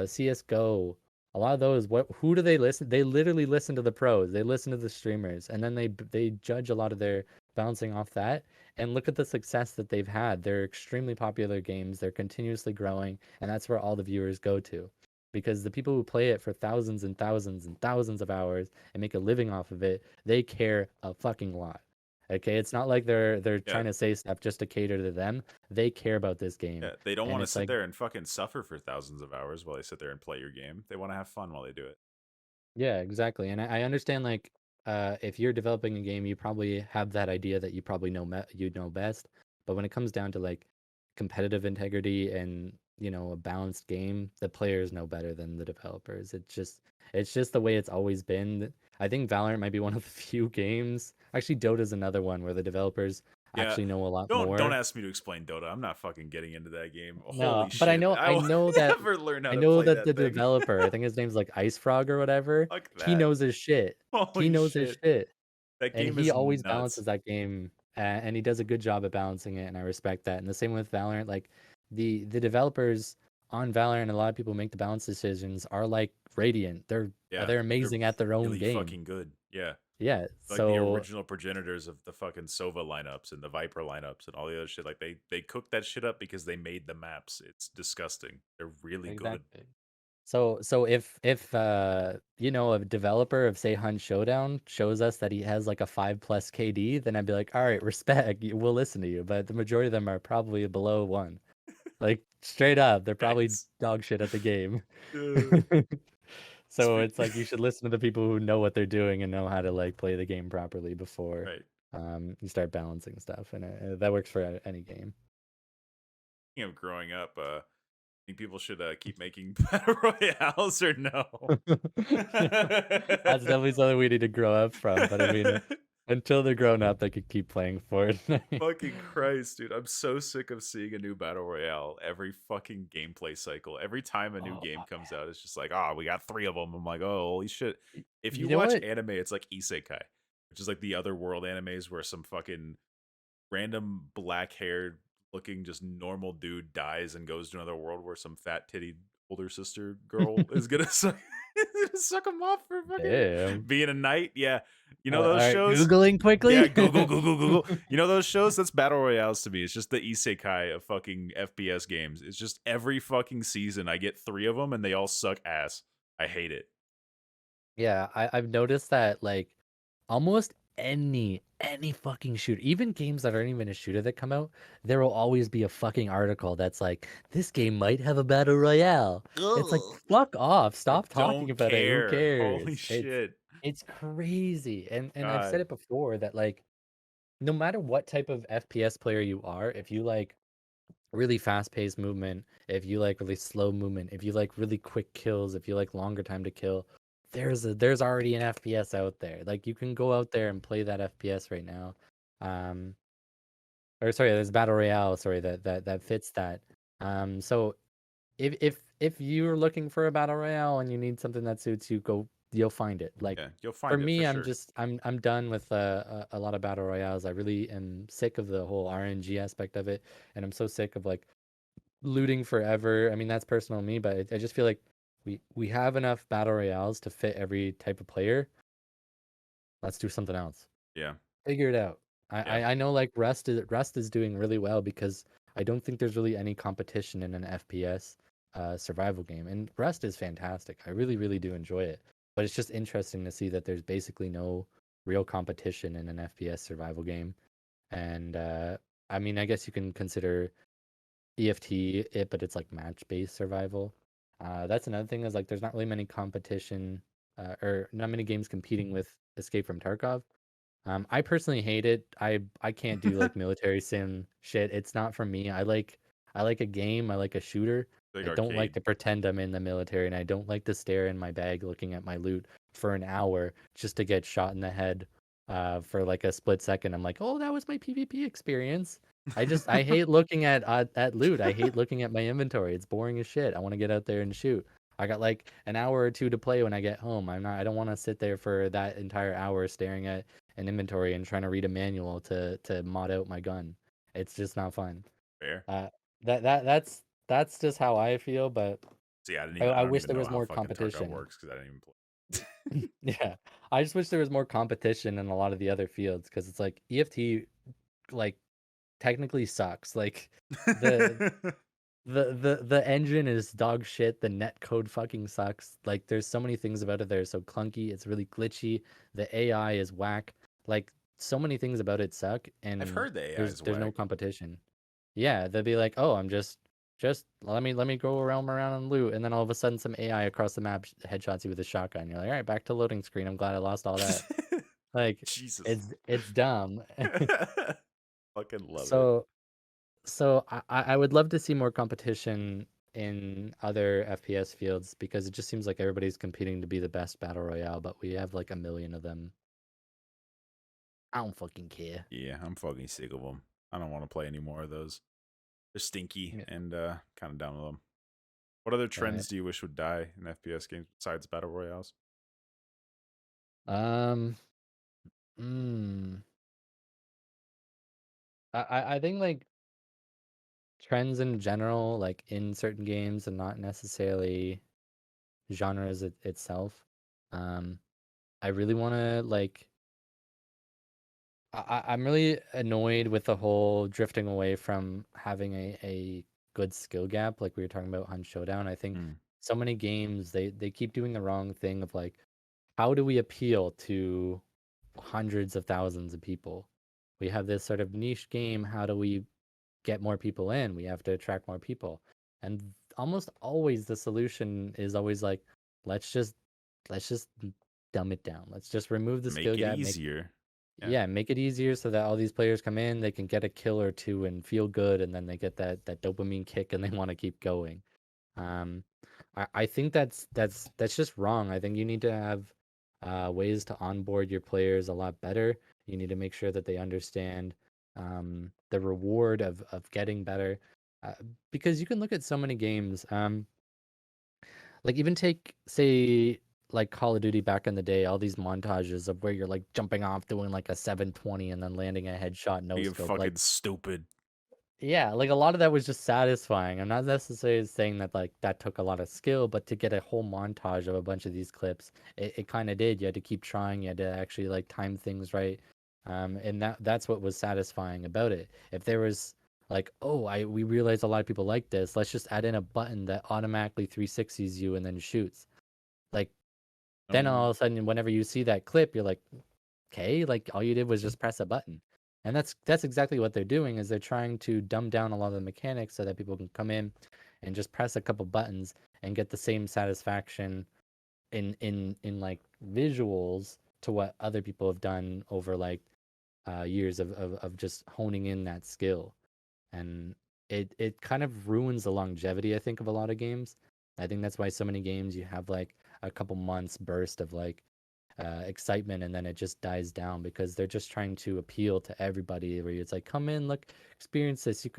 CS:GO, a lot of those, who do they listen? They literally listen to the pros. They listen to the streamers, and then they judge a lot of their bouncing off that. And look at the success that they've had. They're extremely popular games. They're continuously growing, and that's where all the viewers go to. Because the people who play it for thousands and thousands and thousands of hours and make a living off of it, they care a fucking lot. Okay, it's not like they're Yeah, trying to say stuff just to cater to them. They care about this yeah. game, They don't and want to it's sit like, there and fucking suffer for thousands of hours while they sit there and play your game. They want to have fun while they do it. yeah, exactly. And I understand like if you're developing a game, you probably have that idea that you probably you know best. But when it comes down to like competitive integrity and a balanced game, the players know better than the developers. It's just the way it's always been. I think Valorant might be one of the few games. Actually, Dota's another one where the developers Yeah. actually know a lot Don't more. ask me to explain Dota. I'm not fucking getting into that game. No, Holy but I shit. know I I will know that never learn how I to know play that the that thing. developer, I think his name's like Ice Frog or whatever, Fuck he that. knows his shit. He Holy knows his shit. shit. That And game he is always nuts. balances that game, and he does a good job at balancing it, and I respect that. And the same with Valorant, like the developers on Valorant, a lot of people make the balance decisions are like Radiant. Yeah. They're They're amazing at their own really game. fucking good. Yeah. Yeah. Like the So original progenitors of the fucking Sova lineups and the Viper lineups and all the other shit. Like they cooked that shit up because they made the maps. It's disgusting. They're really good. exactly. So if a developer of say Hunt Showdown shows us that he has like a 5+ KD, then I'd be like, all right, respect, we'll listen to you. But the majority of them are probably below 1. Like straight up, they're probably Yikes. dog shit at the game. Uh, So spe- it's like you should listen to the people who know what they're doing and know how to like play the game properly before right. you start balancing stuff, and that works for any game. Speaking of growing up, think people should keep making battle royales or no? That's definitely something we need to grow up from. But I mean, until they're grown up, they could keep playing Fortnite. Fucking Christ, dude. I'm so sick of seeing a new battle royale every fucking gameplay cycle. Every time a new Oh, game comes out, it's just like, oh, we got 3 of them. I'm like, oh, holy shit. If you you know watch what? anime, it's like Isekai, which is like the other world animes where some fucking random black haired looking just normal dude dies and goes to another world where some fat titty older sister girl is gonna suck, suck him off for fucking Damn. being a knight. Yeah. You know All those right, shows? googling Yeah, quickly. Google, Google, Google. You know those shows? That's battle royales to me. It's just the isekai of fucking FPS games. It's just every fucking season I get 3 of them and they all suck ass. I hate it. Yeah, I've noticed that like almost any fucking shooter, even games that aren't even a shooter that come out, there will always be a fucking article that's like, this game might have a battle royale. It's like, Ugh. fuck off, I stop talking don't about it. Who care. Holy cares? shit. It's crazy. And I've said God. it before that like no matter what type of FPS player you are, if you like really fast-paced movement, if you like really slow movement, if you like really quick kills, if you like longer time to kill, there's already an FPS out there. Like you can go out there and play that FPS right now. Um, or sorry, there's Battle Royale, sorry, that fits that. So if you're looking for a Battle Royale and you need something that suits you, you'll find it. Like Yeah, you'll for find it for me, sure. I'm done with a lot of Battle Royales. I really am sick of the whole RNG aspect of it, and I'm so sick of like looting forever. I mean, that's personal to me, but I just feel like we have enough battle royales to fit every type of player. Let's do something else. Yeah. Figure it out. Yeah. I know like Rust is doing really well because I don't think there's really any competition in an FPS survival game, and Rust is fantastic. I really really do enjoy it, but it's just interesting to see that there's basically no real competition in an FPS survival game, and I mean I guess you can consider EFT it, but it's like match-based survival. That's another thing is like there's not really many competition or not many games competing with Escape from Tarkov. I personally hate it. I can't do like military sim shit. It's not for me. I like a game. I like a shooter. Big I don't like arcade. to pretend I'm in the military, and I don't like to stare in my bag looking at my loot for an hour just to get shot in the head for like a split second. I'm like, oh, that was my PvP experience. I hate looking at loot. I hate looking at my inventory. It's boring as shit. I want to get out there and shoot. I got like an hour or two to play when I get home. I don't want to sit there for that entire hour staring at an inventory and trying to read a manual to mod out my gun. It's just not fun. Fair. Uh, that's just how I feel, but See, I I don't wish even there know was how more fucking Tarkov competition. works because I didn't even play. Yeah, I just wish there was more competition in a lot of the other fields because it's like EFT like technically sucks. Like the the engine is dog shit. The net code fucking sucks. Like there's so many things about it that are so clunky. It's really glitchy. The AI is whack. Like so many things about it suck, I've and heard the AI there's is no whack. competition. Yeah, they'll be like, "Oh, I'm just let me go around and loot," and then all of a sudden, some AI across the map headshots you with a shotgun. You're like, "All right, back to loading screen. I'm glad I lost all that." Like, Jesus. it's dumb. Fucking love it. So so I would love to see more competition in other FPS fields because it just seems like everybody's competing to be the best battle royale, but we have like a million of them. I don't fucking care. Yeah, I'm fucking sick of them. I don't want to play any more of those. They're stinky Yeah. and kind of down with them. What other Right. trends do you wish would die in FPS games besides battle royales? Um. Mm, I think like trends in general, like in certain games and not necessarily genres itself. Um, I really want to like. I'm really annoyed with the whole drifting away from having a good skill gap, like we were talking about on Showdown. I think Mm, so many games they keep doing the wrong thing of like, how do we appeal to hundreds of thousands of people? We have this sort of niche game. How do we get more people in? We have to attract more people. And almost always the solution is always like, let's just let's just dumb it down. Let's just remove the skill make it gap, easier. Yeah. yeah, make it easier so that all these players come in, they can get a kill or two and feel good, and then they get that dopamine kick and they want to keep going. Um, I think that's just wrong. I think you need to have ways to onboard your players a lot better. You need to make sure that they understand the reward of getting better, uh, because you can look at so many games. Like even take say like Call of Duty back in the day, all these montages of where you're like jumping off doing like a 720 and then landing a headshot no Being scope. Like fucking stupid. yeah, like a lot of that was just satisfying. I'm not necessarily saying that like that took a lot of skill, but to get a whole montage of a bunch of these clips, it kind of did. You had to keep trying, you had to actually like time things right. And that's what was satisfying about it. If there was like, oh, I we realized a lot of people like this, let's just add in a button that automatically 360s you and then shoots. Like then all No. of a sudden, whenever you see that clip, you're like, okay, like all you did was just press a button. And that's exactly what they're doing is they're trying to dumb down a lot of the mechanics so that people can come in and just press a couple buttons and get the same satisfaction in like visuals to what other people have done over like years of just honing in that skill. And it kind of ruins the longevity, I think, of a lot of games. I think that's why so many games you have like a couple months burst of like excitement and then it just dies down because they're just trying to appeal to everybody where it's like come in, look, experience this, you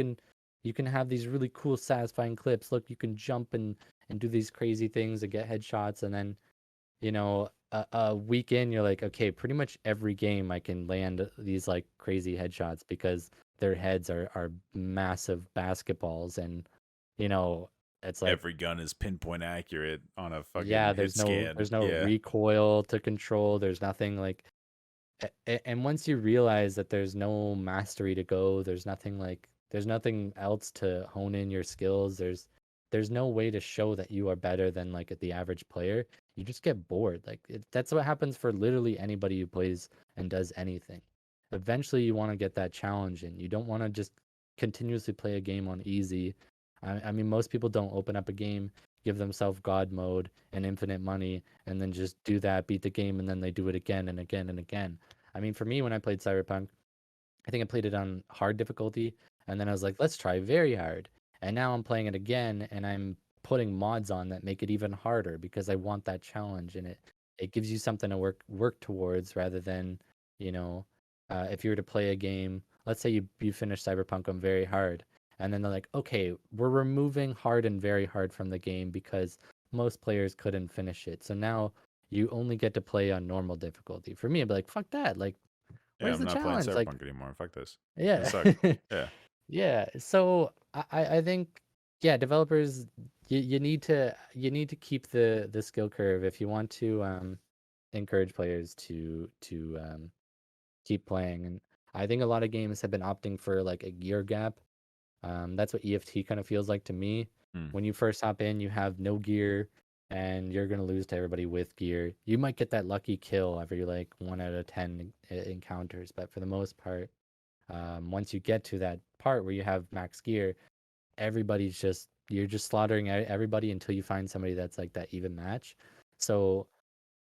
can have these really cool satisfying clips, look, you can jump and do these crazy things and get headshots, and then a week in you're like, okay, pretty much every game I can land these like crazy headshots because their heads are massive basketballs, and you know it's like, Every gun is pinpoint accurate on a fucking yeah, hit there's no scan. there's no Yeah. recoil to control. There's nothing like, and once you realize that there's no mastery to go, there's nothing else to hone in your skills. There's no way to show that you are better than like the average player. You just get bored. Like that's what happens for literally anybody who plays and does anything. Eventually, you want to get that challenge in. You don't want to just continuously play a game on easy. I mean, most people don't open up a game, give themselves God mode and infinite money, and then just do that, beat the game, and then they do it again and again and again. I mean, for me, when I played Cyberpunk, I think I played it on hard difficulty, and then I was like, let's try very hard. And now I'm playing it again, and I'm putting mods on that make it even harder because I want that challenge, and it gives you something to work towards rather than, you know, if you were to play a game, let's say you finish Cyberpunk on very hard, and then they're like, okay, we're removing hard and very hard from the game because most players couldn't finish it. So now you only get to play on normal difficulty. For me, I'd be like, fuck that. Like, Yeah, where's I'm the not playing challenge? Like, Cyberpunk anymore. Fuck this. It yeah. sucked. Yeah. Yeah. So I think, yeah, developers, you need to keep the skill curve if you want to encourage players to keep playing. And I think a lot of games have been opting for like a gear gap. That's what EFT kind of feels like to me. Hmm. When you first hop in, you have no gear. and you're gonna lose to everybody with gear. You might get that lucky kill every like 1 out of 10 encounters, but for the most part, once you get to that part where you have max gear, you're just slaughtering everybody until you find somebody that's like that even match. So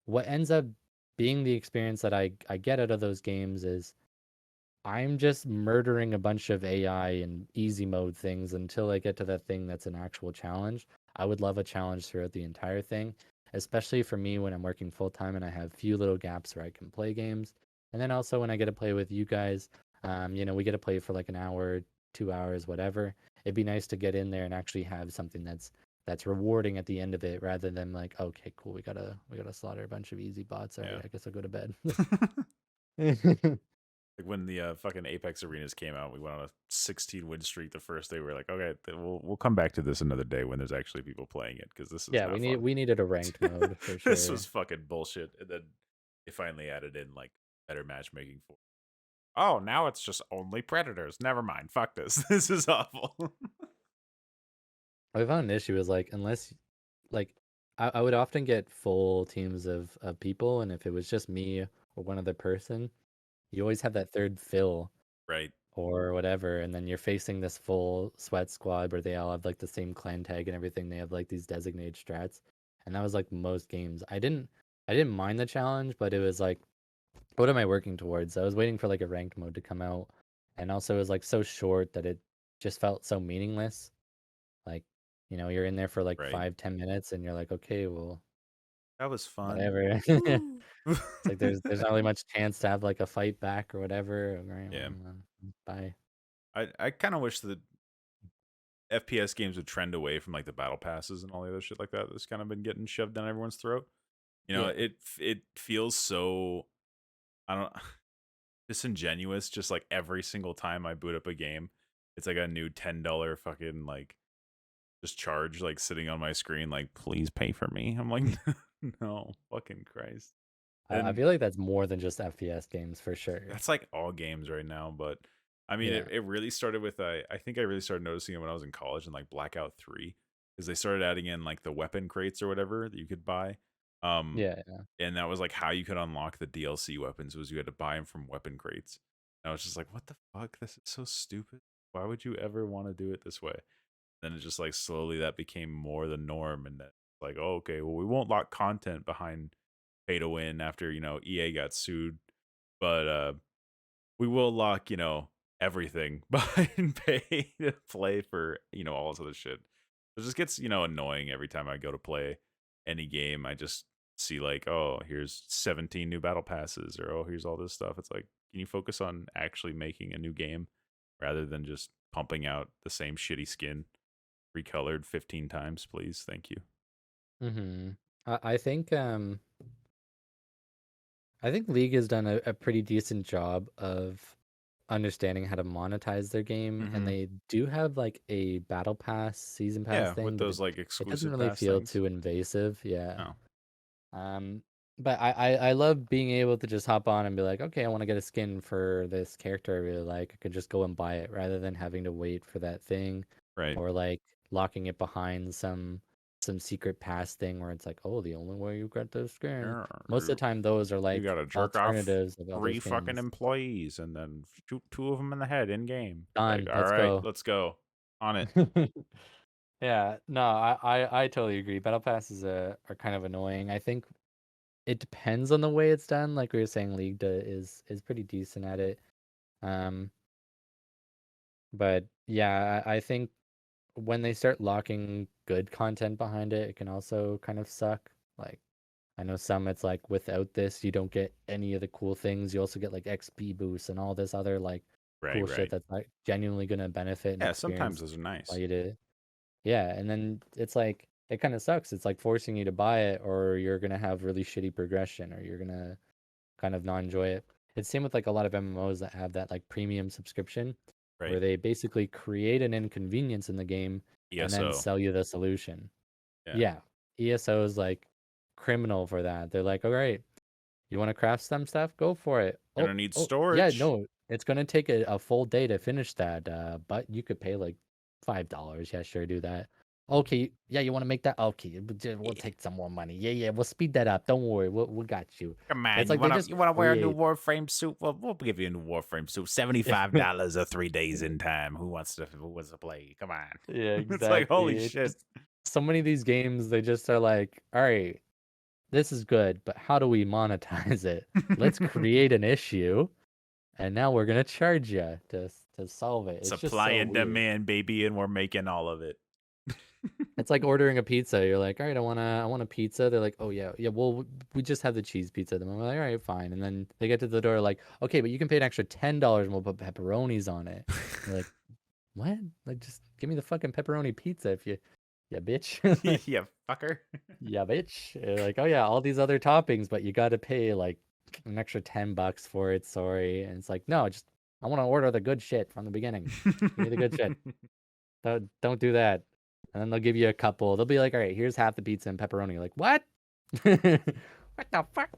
what ends up being the experience that I get out of those games is I'm just murdering a bunch of AI and easy mode things until I get to that thing that's an actual challenge. I would love a challenge throughout the entire thing, especially for me when I'm working full time and I have few little gaps where I can play games. And then also when I get to play with you guys, we get to play for like an hour, 2 hours, whatever. It'd be nice to get in there and actually have something that's rewarding at the end of it rather than like, okay, cool, we gotta slaughter a bunch of easy bots. All right, Yeah. I guess I'll go to bed. Like when the fucking Apex Arenas came out, we went on a 16 win streak the first day. We were like, okay, we'll come back to this another day when there's actually people playing it because this is Yeah, not fun. we needed a ranked mode for This sure. was fucking bullshit. And then they finally added in like better matchmaking for. Oh, now it's just only predators. Never mind. Fuck this. This is awful. I found an issue is like unless like I would often get full teams of people, and if it was just me or one other person, you always have that third fill Right. or whatever, and then you're facing this full sweat squad where they all have like the same clan tag and everything. They have like these designated strats, and that was like most games. I didn't mind the challenge, but it was like, what am I working towards? I was waiting for like a ranked mode to come out, and also it was like so short that it just felt so meaningless. Like, you're in there for like Right. 5, 10 minutes, and you're like, okay, well, That was fun. whatever. Woo. It's like there's not really much chance to have like a fight back or whatever. All right, Yeah. well, bye. I kind of wish that FPS games would trend away from like the battle passes and all the other shit like that that's kind of been getting shoved down everyone's throat. You know, Yeah. it feels so, I don't disingenuous just like every single time I boot up a game. It's like a new $10 fucking like just charge like sitting on my screen like please pay for me. I'm like no, fucking Christ. I And feel like that's more than just FPS games for sure. that's like all games right now, but I mean Yeah. it really started with I think I really started noticing it when I was in college in like Blackout 3 because they started adding in like the weapon crates or whatever that you could buy. Um Yeah. Yeah. and that was like how you could unlock the DLC weapons was you had to buy them from weapon crates. And I was just like, what the fuck? This is so stupid. Why would you ever want to do it this way? Then it just like slowly that became more the norm and then like, oh, okay, well we won't lock content behind pay to win after, EA got sued. But we will lock, everything behind pay to play for, all this other shit. It just gets, annoying every time I go to play any game. I just see like, oh, here's 17 new battle passes or oh, here's all this stuff. It's like, can you focus on actually making a new game rather than just pumping out the same shitty skin recolored 15 times, please? Thank you. Mm-hmm. I think League has done a pretty decent job of understanding how to monetize their game, and Mhm. they do have like a battle pass, season pass Yeah, thing, with but those it like it doesn't exclusive really pass feel things. too invasive. Yeah. Oh, Um, but I love being able to just hop on and be like, okay, I want to get a skin for this character I really like. I could just go and buy it rather than having to wait for that thing, right. or like locking it behind some secret pass thing where it's like, oh, the only way you get this skin. Yeah, Most of the time, those are you like gotta jerk off alternatives of other 3 fucking skins. employees and then shoot 2 of them in the head in game. Like, Done. all Let's right, go. let's go. On it. Yeah, no, I totally agree. Battle passes are kind of annoying. I think it depends on the way it's done. Like we were saying, is pretty decent at it. Um, but yeah, I think when they start locking good content behind it, it can also kind of suck. Like I know some it's like without this, you don't get any of the cool things. You also get like XP boosts and all this other like Right, cool shit right. that's like genuinely gonna benefit and Yeah, sometimes experience those are nice. you to. Yeah, and then it's like it kind of sucks. It's like forcing you to buy it, or you're gonna have really shitty progression, or you're gonna kind of not enjoy it. It's same with like a lot of MMOs that have that like premium subscription, where Right. they basically create an inconvenience in the game and then ESO. sell you the solution. Yeah. Yeah, ESO is like criminal for that. They're like, all right, you want to craft some stuff? Go for it. Gonna need Yeah, storage. no, it's gonna take a full day to finish that. But you could pay like $5. Yeah, sure, do that. Okay, yeah, you want to make that? Okay, we'll Yeah. take some more money. Yeah, yeah, we'll speed that up. Don't worry, we got you. Come on, It's you like they wanna just you wanna wear a new create. Warframe suit? Well, we'll give you a new Warframe suit. $75 or 3 days in time. Who wants to play? Come on. Yeah, It's like holy exactly. It's shit. just so many of these games, they just are like, all right, this is good, but how do we monetize it? Let's create an issue, and now we're gonna charge you to solve it. It's just Supply so and weird. demand, baby, and we're making all of it. It's like ordering a pizza. You're like, all right, I want a pizza. They're like, oh yeah, yeah. Well, we just have the cheese pizza. Then we're like, all right, fine. And then they get to the door like, okay, but you can pay an extra $10 and we'll put pepperonis on it. You're like, what? Like, just give me the fucking pepperoni pizza if you, yeah, bitch. Like, Yeah, fucker. yeah, bitch. Like, oh yeah, all these other toppings, but you got to pay like an extra $10 for it. Sorry. And it's like, no, just I want to order the good shit from the beginning. Give me the good shit. Don't do that. And then they'll give you a couple. They'll be like, all right, here's half the pizza and pepperoni. You're like, what? What the fuck?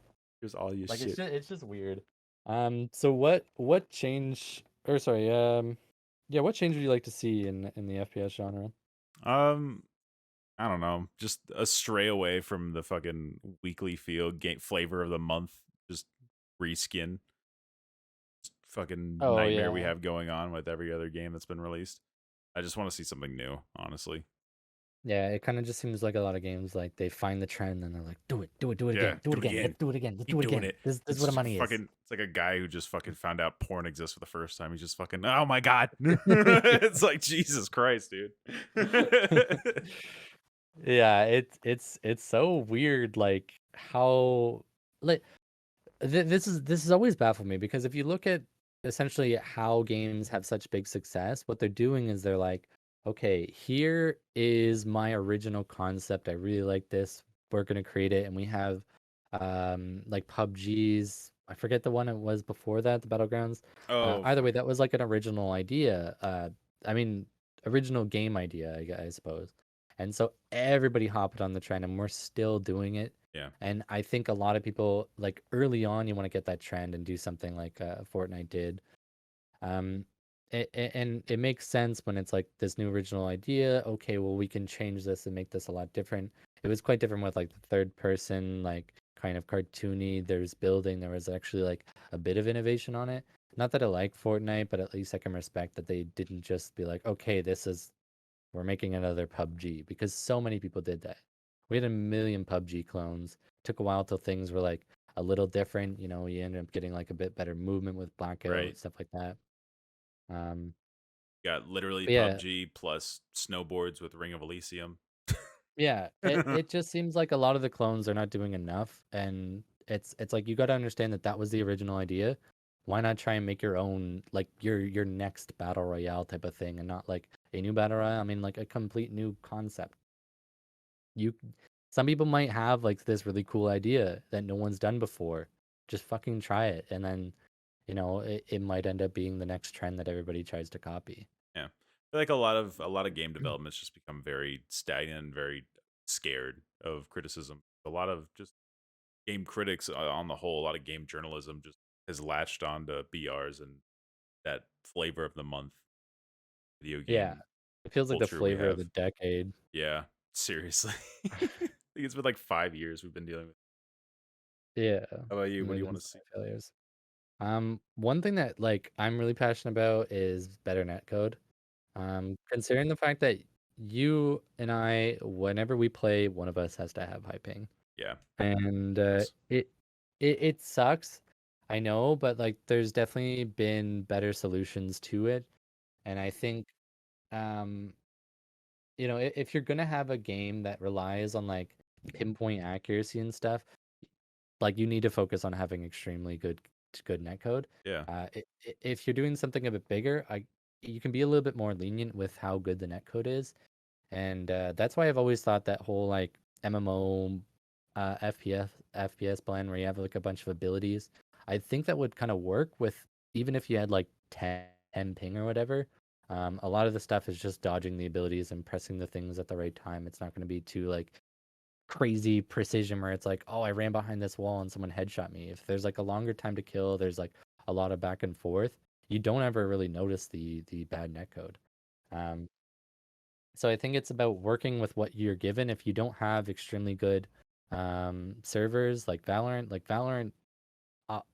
Here's all your Like it's shit. just weird. So what change or sorry, yeah, what change would you like to see in the FPS genre? Um, I don't know. Just a stray away from the fucking weekly feel game flavor of the month. Just reskin. Fucking Oh nightmare we yeah. have going on with every other game that's been released. I just want to see something new, honestly. Yeah, it kind of just seems like a lot of games like they find the trend and they're like, do it Yeah, again, do it do it again, again. let's do it again, let's do Keep it doing again. it. This is It's where the just money is. fucking. It's like a guy who just fucking found out porn exists for the first time. He's just fucking. Oh my god. It's like Jesus Christ, dude. Yeah, it's so weird like how like this is always baffled me because if you look at essentially how games have such big success, what they're doing is they're like, okay, here is my original concept. I really like this. We're gonna create it, and we have like PUBG's. I forget the one it was before that, the Battlegrounds. Oh Either way, fuck. that was like an original idea. I mean, original game idea, I suppose. And so everybody hopped on the trend, and we're still doing it. Yeah. And I think a lot of people like early on you want to get that trend and do something like Fortnite did. Um, and it makes sense when it's like this new original idea. Okay, well we can change this and make this a lot different. It was quite different with like the third person, like kind of cartoony. There's building. There was actually like a bit of innovation on it. Not that I like Fortnite, but at least I can respect that they didn't just be like, okay, we're making another PUBG because so many people did that. We had a million PUBG clones. Took a while till things were like a little different. You know, you ended up getting like a bit better movement with Blackout, Right. stuff like that. Um, Got literally but yeah, PUBG plus snowboards with Ring of Elysium. yeah. It just seems like a lot of the clones are not doing enough, and it's like you got to understand that that was the original idea. Why not try and make your own like your next battle royale type of thing, and not like a new battle royale? I mean, like a complete new concept. You some people might have like this really cool idea that no one's done before. Just fucking try it and then, it might end up being the next trend that everybody tries to copy. Yeah. I feel like a lot of game developments just become very stagnant and very scared of criticism. A lot of just game critics on the whole, a lot of game journalism just has latched on to BRs and that flavor of the month video Yeah. game It feels like the culture we flavor of the have. decade. Yeah, seriously. I think it's been like 5 years we've been dealing with. Yeah. How about you? And What do there's you been want to so see? many failures. One thing that like I'm really passionate about is better netcode. Considering the fact that you and I, whenever we play, one of us has to have high ping. Yeah. And Sucks. it sucks. I know, but like there's definitely been better solutions to it. And I think um if you're gonna have a game that relies on like pinpoint accuracy and stuff, like you need to focus on having extremely good netcode. Yeah. If you're doing something a bit bigger, you can be a little bit more lenient with how good the netcode is. And that's why I've always thought that whole like MMO FPS blend where you have like a bunch of abilities, I think that would kind of work with even if you had like 10 ping or whatever. A lot of the stuff is just dodging the abilities and pressing the things at the right time. It's not going to be too like crazy precision where it's like, oh, I ran behind this wall and someone headshot me. If there's like a longer time to kill, there's like a lot of back and forth. You don't ever really notice the bad netcode. Um, So I think it's about working with what you're given. If you don't have extremely good servers like Valorant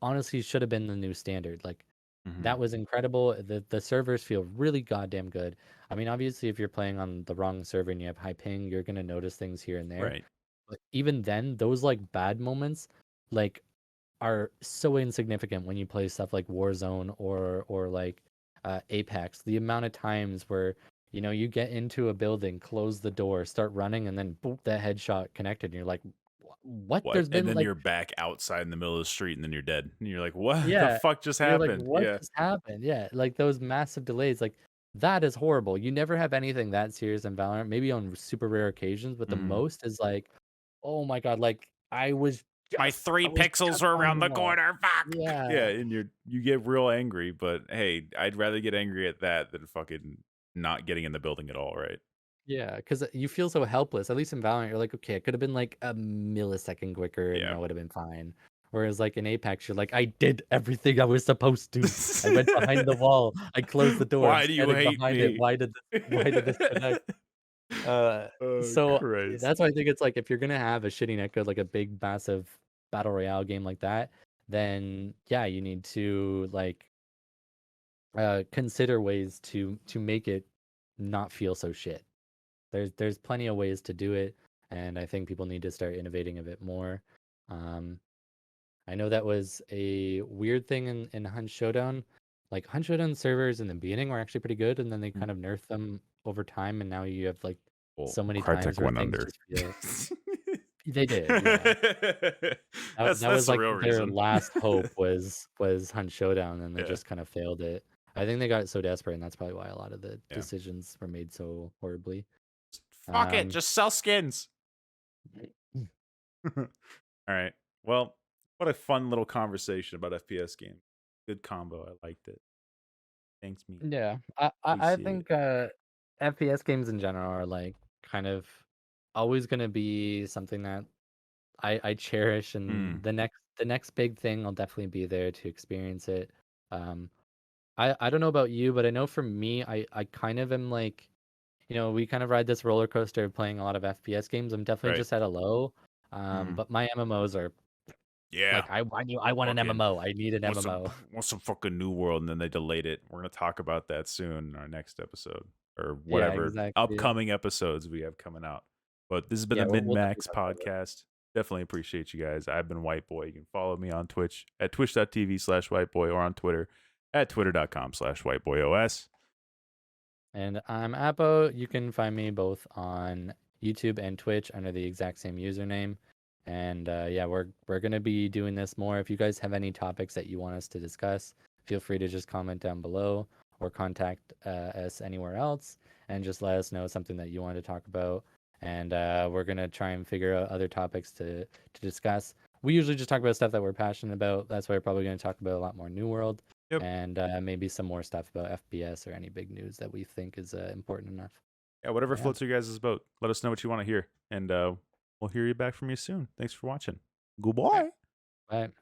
honestly should have been the new standard. Like Hmm. that was incredible. The servers feel really goddamn good. I mean, obviously, if you're playing on the wrong server and you have high ping, you're gonna notice things here and there. Right. But even then, those like bad moments, like are so insignificant when you play stuff like Warzone or like Apex. The amount of times where you get into a building, close the door, start running, and then boop, that headshot connected, and you're like, "What?" What? There's And been then like, you're back outside in the middle of the street, and then you're dead. And you're like, what the yeah, fuck just you're like, happened? "What Yeah. just happened?" Yeah, like those massive delays, like that is horrible. You never have anything that serious in Valorant. Maybe on super rare occasions, but the Hmm. most is like, oh my God, like My I three was pixels just are behind around the the wall. corner. Fuck. Yeah, Yeah. and you get real angry, but hey, I'd rather get angry at that than fucking not getting in the building at all, right? Yeah, because you feel so helpless. At least in Valorant, you're like, okay, it could have been like a millisecond quicker, and Yeah. I would have been fine. Whereas like in Apex, you're like, I did everything I was supposed to. I went behind the wall. I closed the door. I'm Why do you standing hate behind it. me? Why did this connect? Uh, Oh so Christ. that's why I think it's like if you're gonna have a shitty netcode, like a big massive battle royale game like that, then yeah, you need to like consider ways to make it not feel so shit. There's plenty of ways to do it, and I think people need to start innovating a bit more. Um, I know that was a weird thing in Hunt Showdown. Like Hunt Showdown servers in the beginning were actually pretty good, and then they Mm. kind of nerfed them over time, and now you have like Well, so many times Crytek where went things under. just feel they did, yeah. That That's was the like real their reason. last hope was Hunt Showdown, and they Yeah. just kind of failed it. I think they got so desperate, and that's probably why a lot of the Yeah. decisions were made so horribly. Fuck it. Um, Just sell skins. All right. Well, what a fun little conversation about FPS games. Good combo. I liked it. Thanks, me. yeah, I Appreciate it. think FPS games in general are like kind of always gonna be something that I cherish, and Mm, the next big thing I'll definitely be there to experience it. Um, I don't know about you, but I know for me, I kind of am like, we kind of ride this roller coaster of playing a lot of FPS games. I'm definitely right. just at a low. Mm, But my MMOs are yeah. like I want an Fucking MMO. I need an what's some MMO. what's some fucking new world, and then they delayed it. We're gonna talk about that soon in our next episode or Yeah, whatever exactly. upcoming episodes we have coming out. But this has been Yeah, the we'll, Min we'll definitely Max talk about that. podcast. Definitely appreciate you guys. I've been White Boy. You can follow me on Twitch at twitch.tv/whiteboy or on Twitter at twitter.com/whiteboyos. And I'm Appo. You can find me both on YouTube and Twitch under the exact same username. And yeah, we're gonna be doing this more. If you guys have any topics that you want us to discuss, feel free to just comment down below or contact us anywhere else and just let us know something that you want to talk about. And we're gonna try and figure out other topics to discuss. We usually just talk about stuff that we're passionate about. That's why we're probably gonna talk about a lot more New World Yep. and maybe some more stuff about FPS or any big news that we think is important enough. Yeah, whatever Yeah. floats your guys' boat. Let us know what you want to hear. And we'll hear you back from you soon. Thanks for watching. All right. Goodbye. Bye.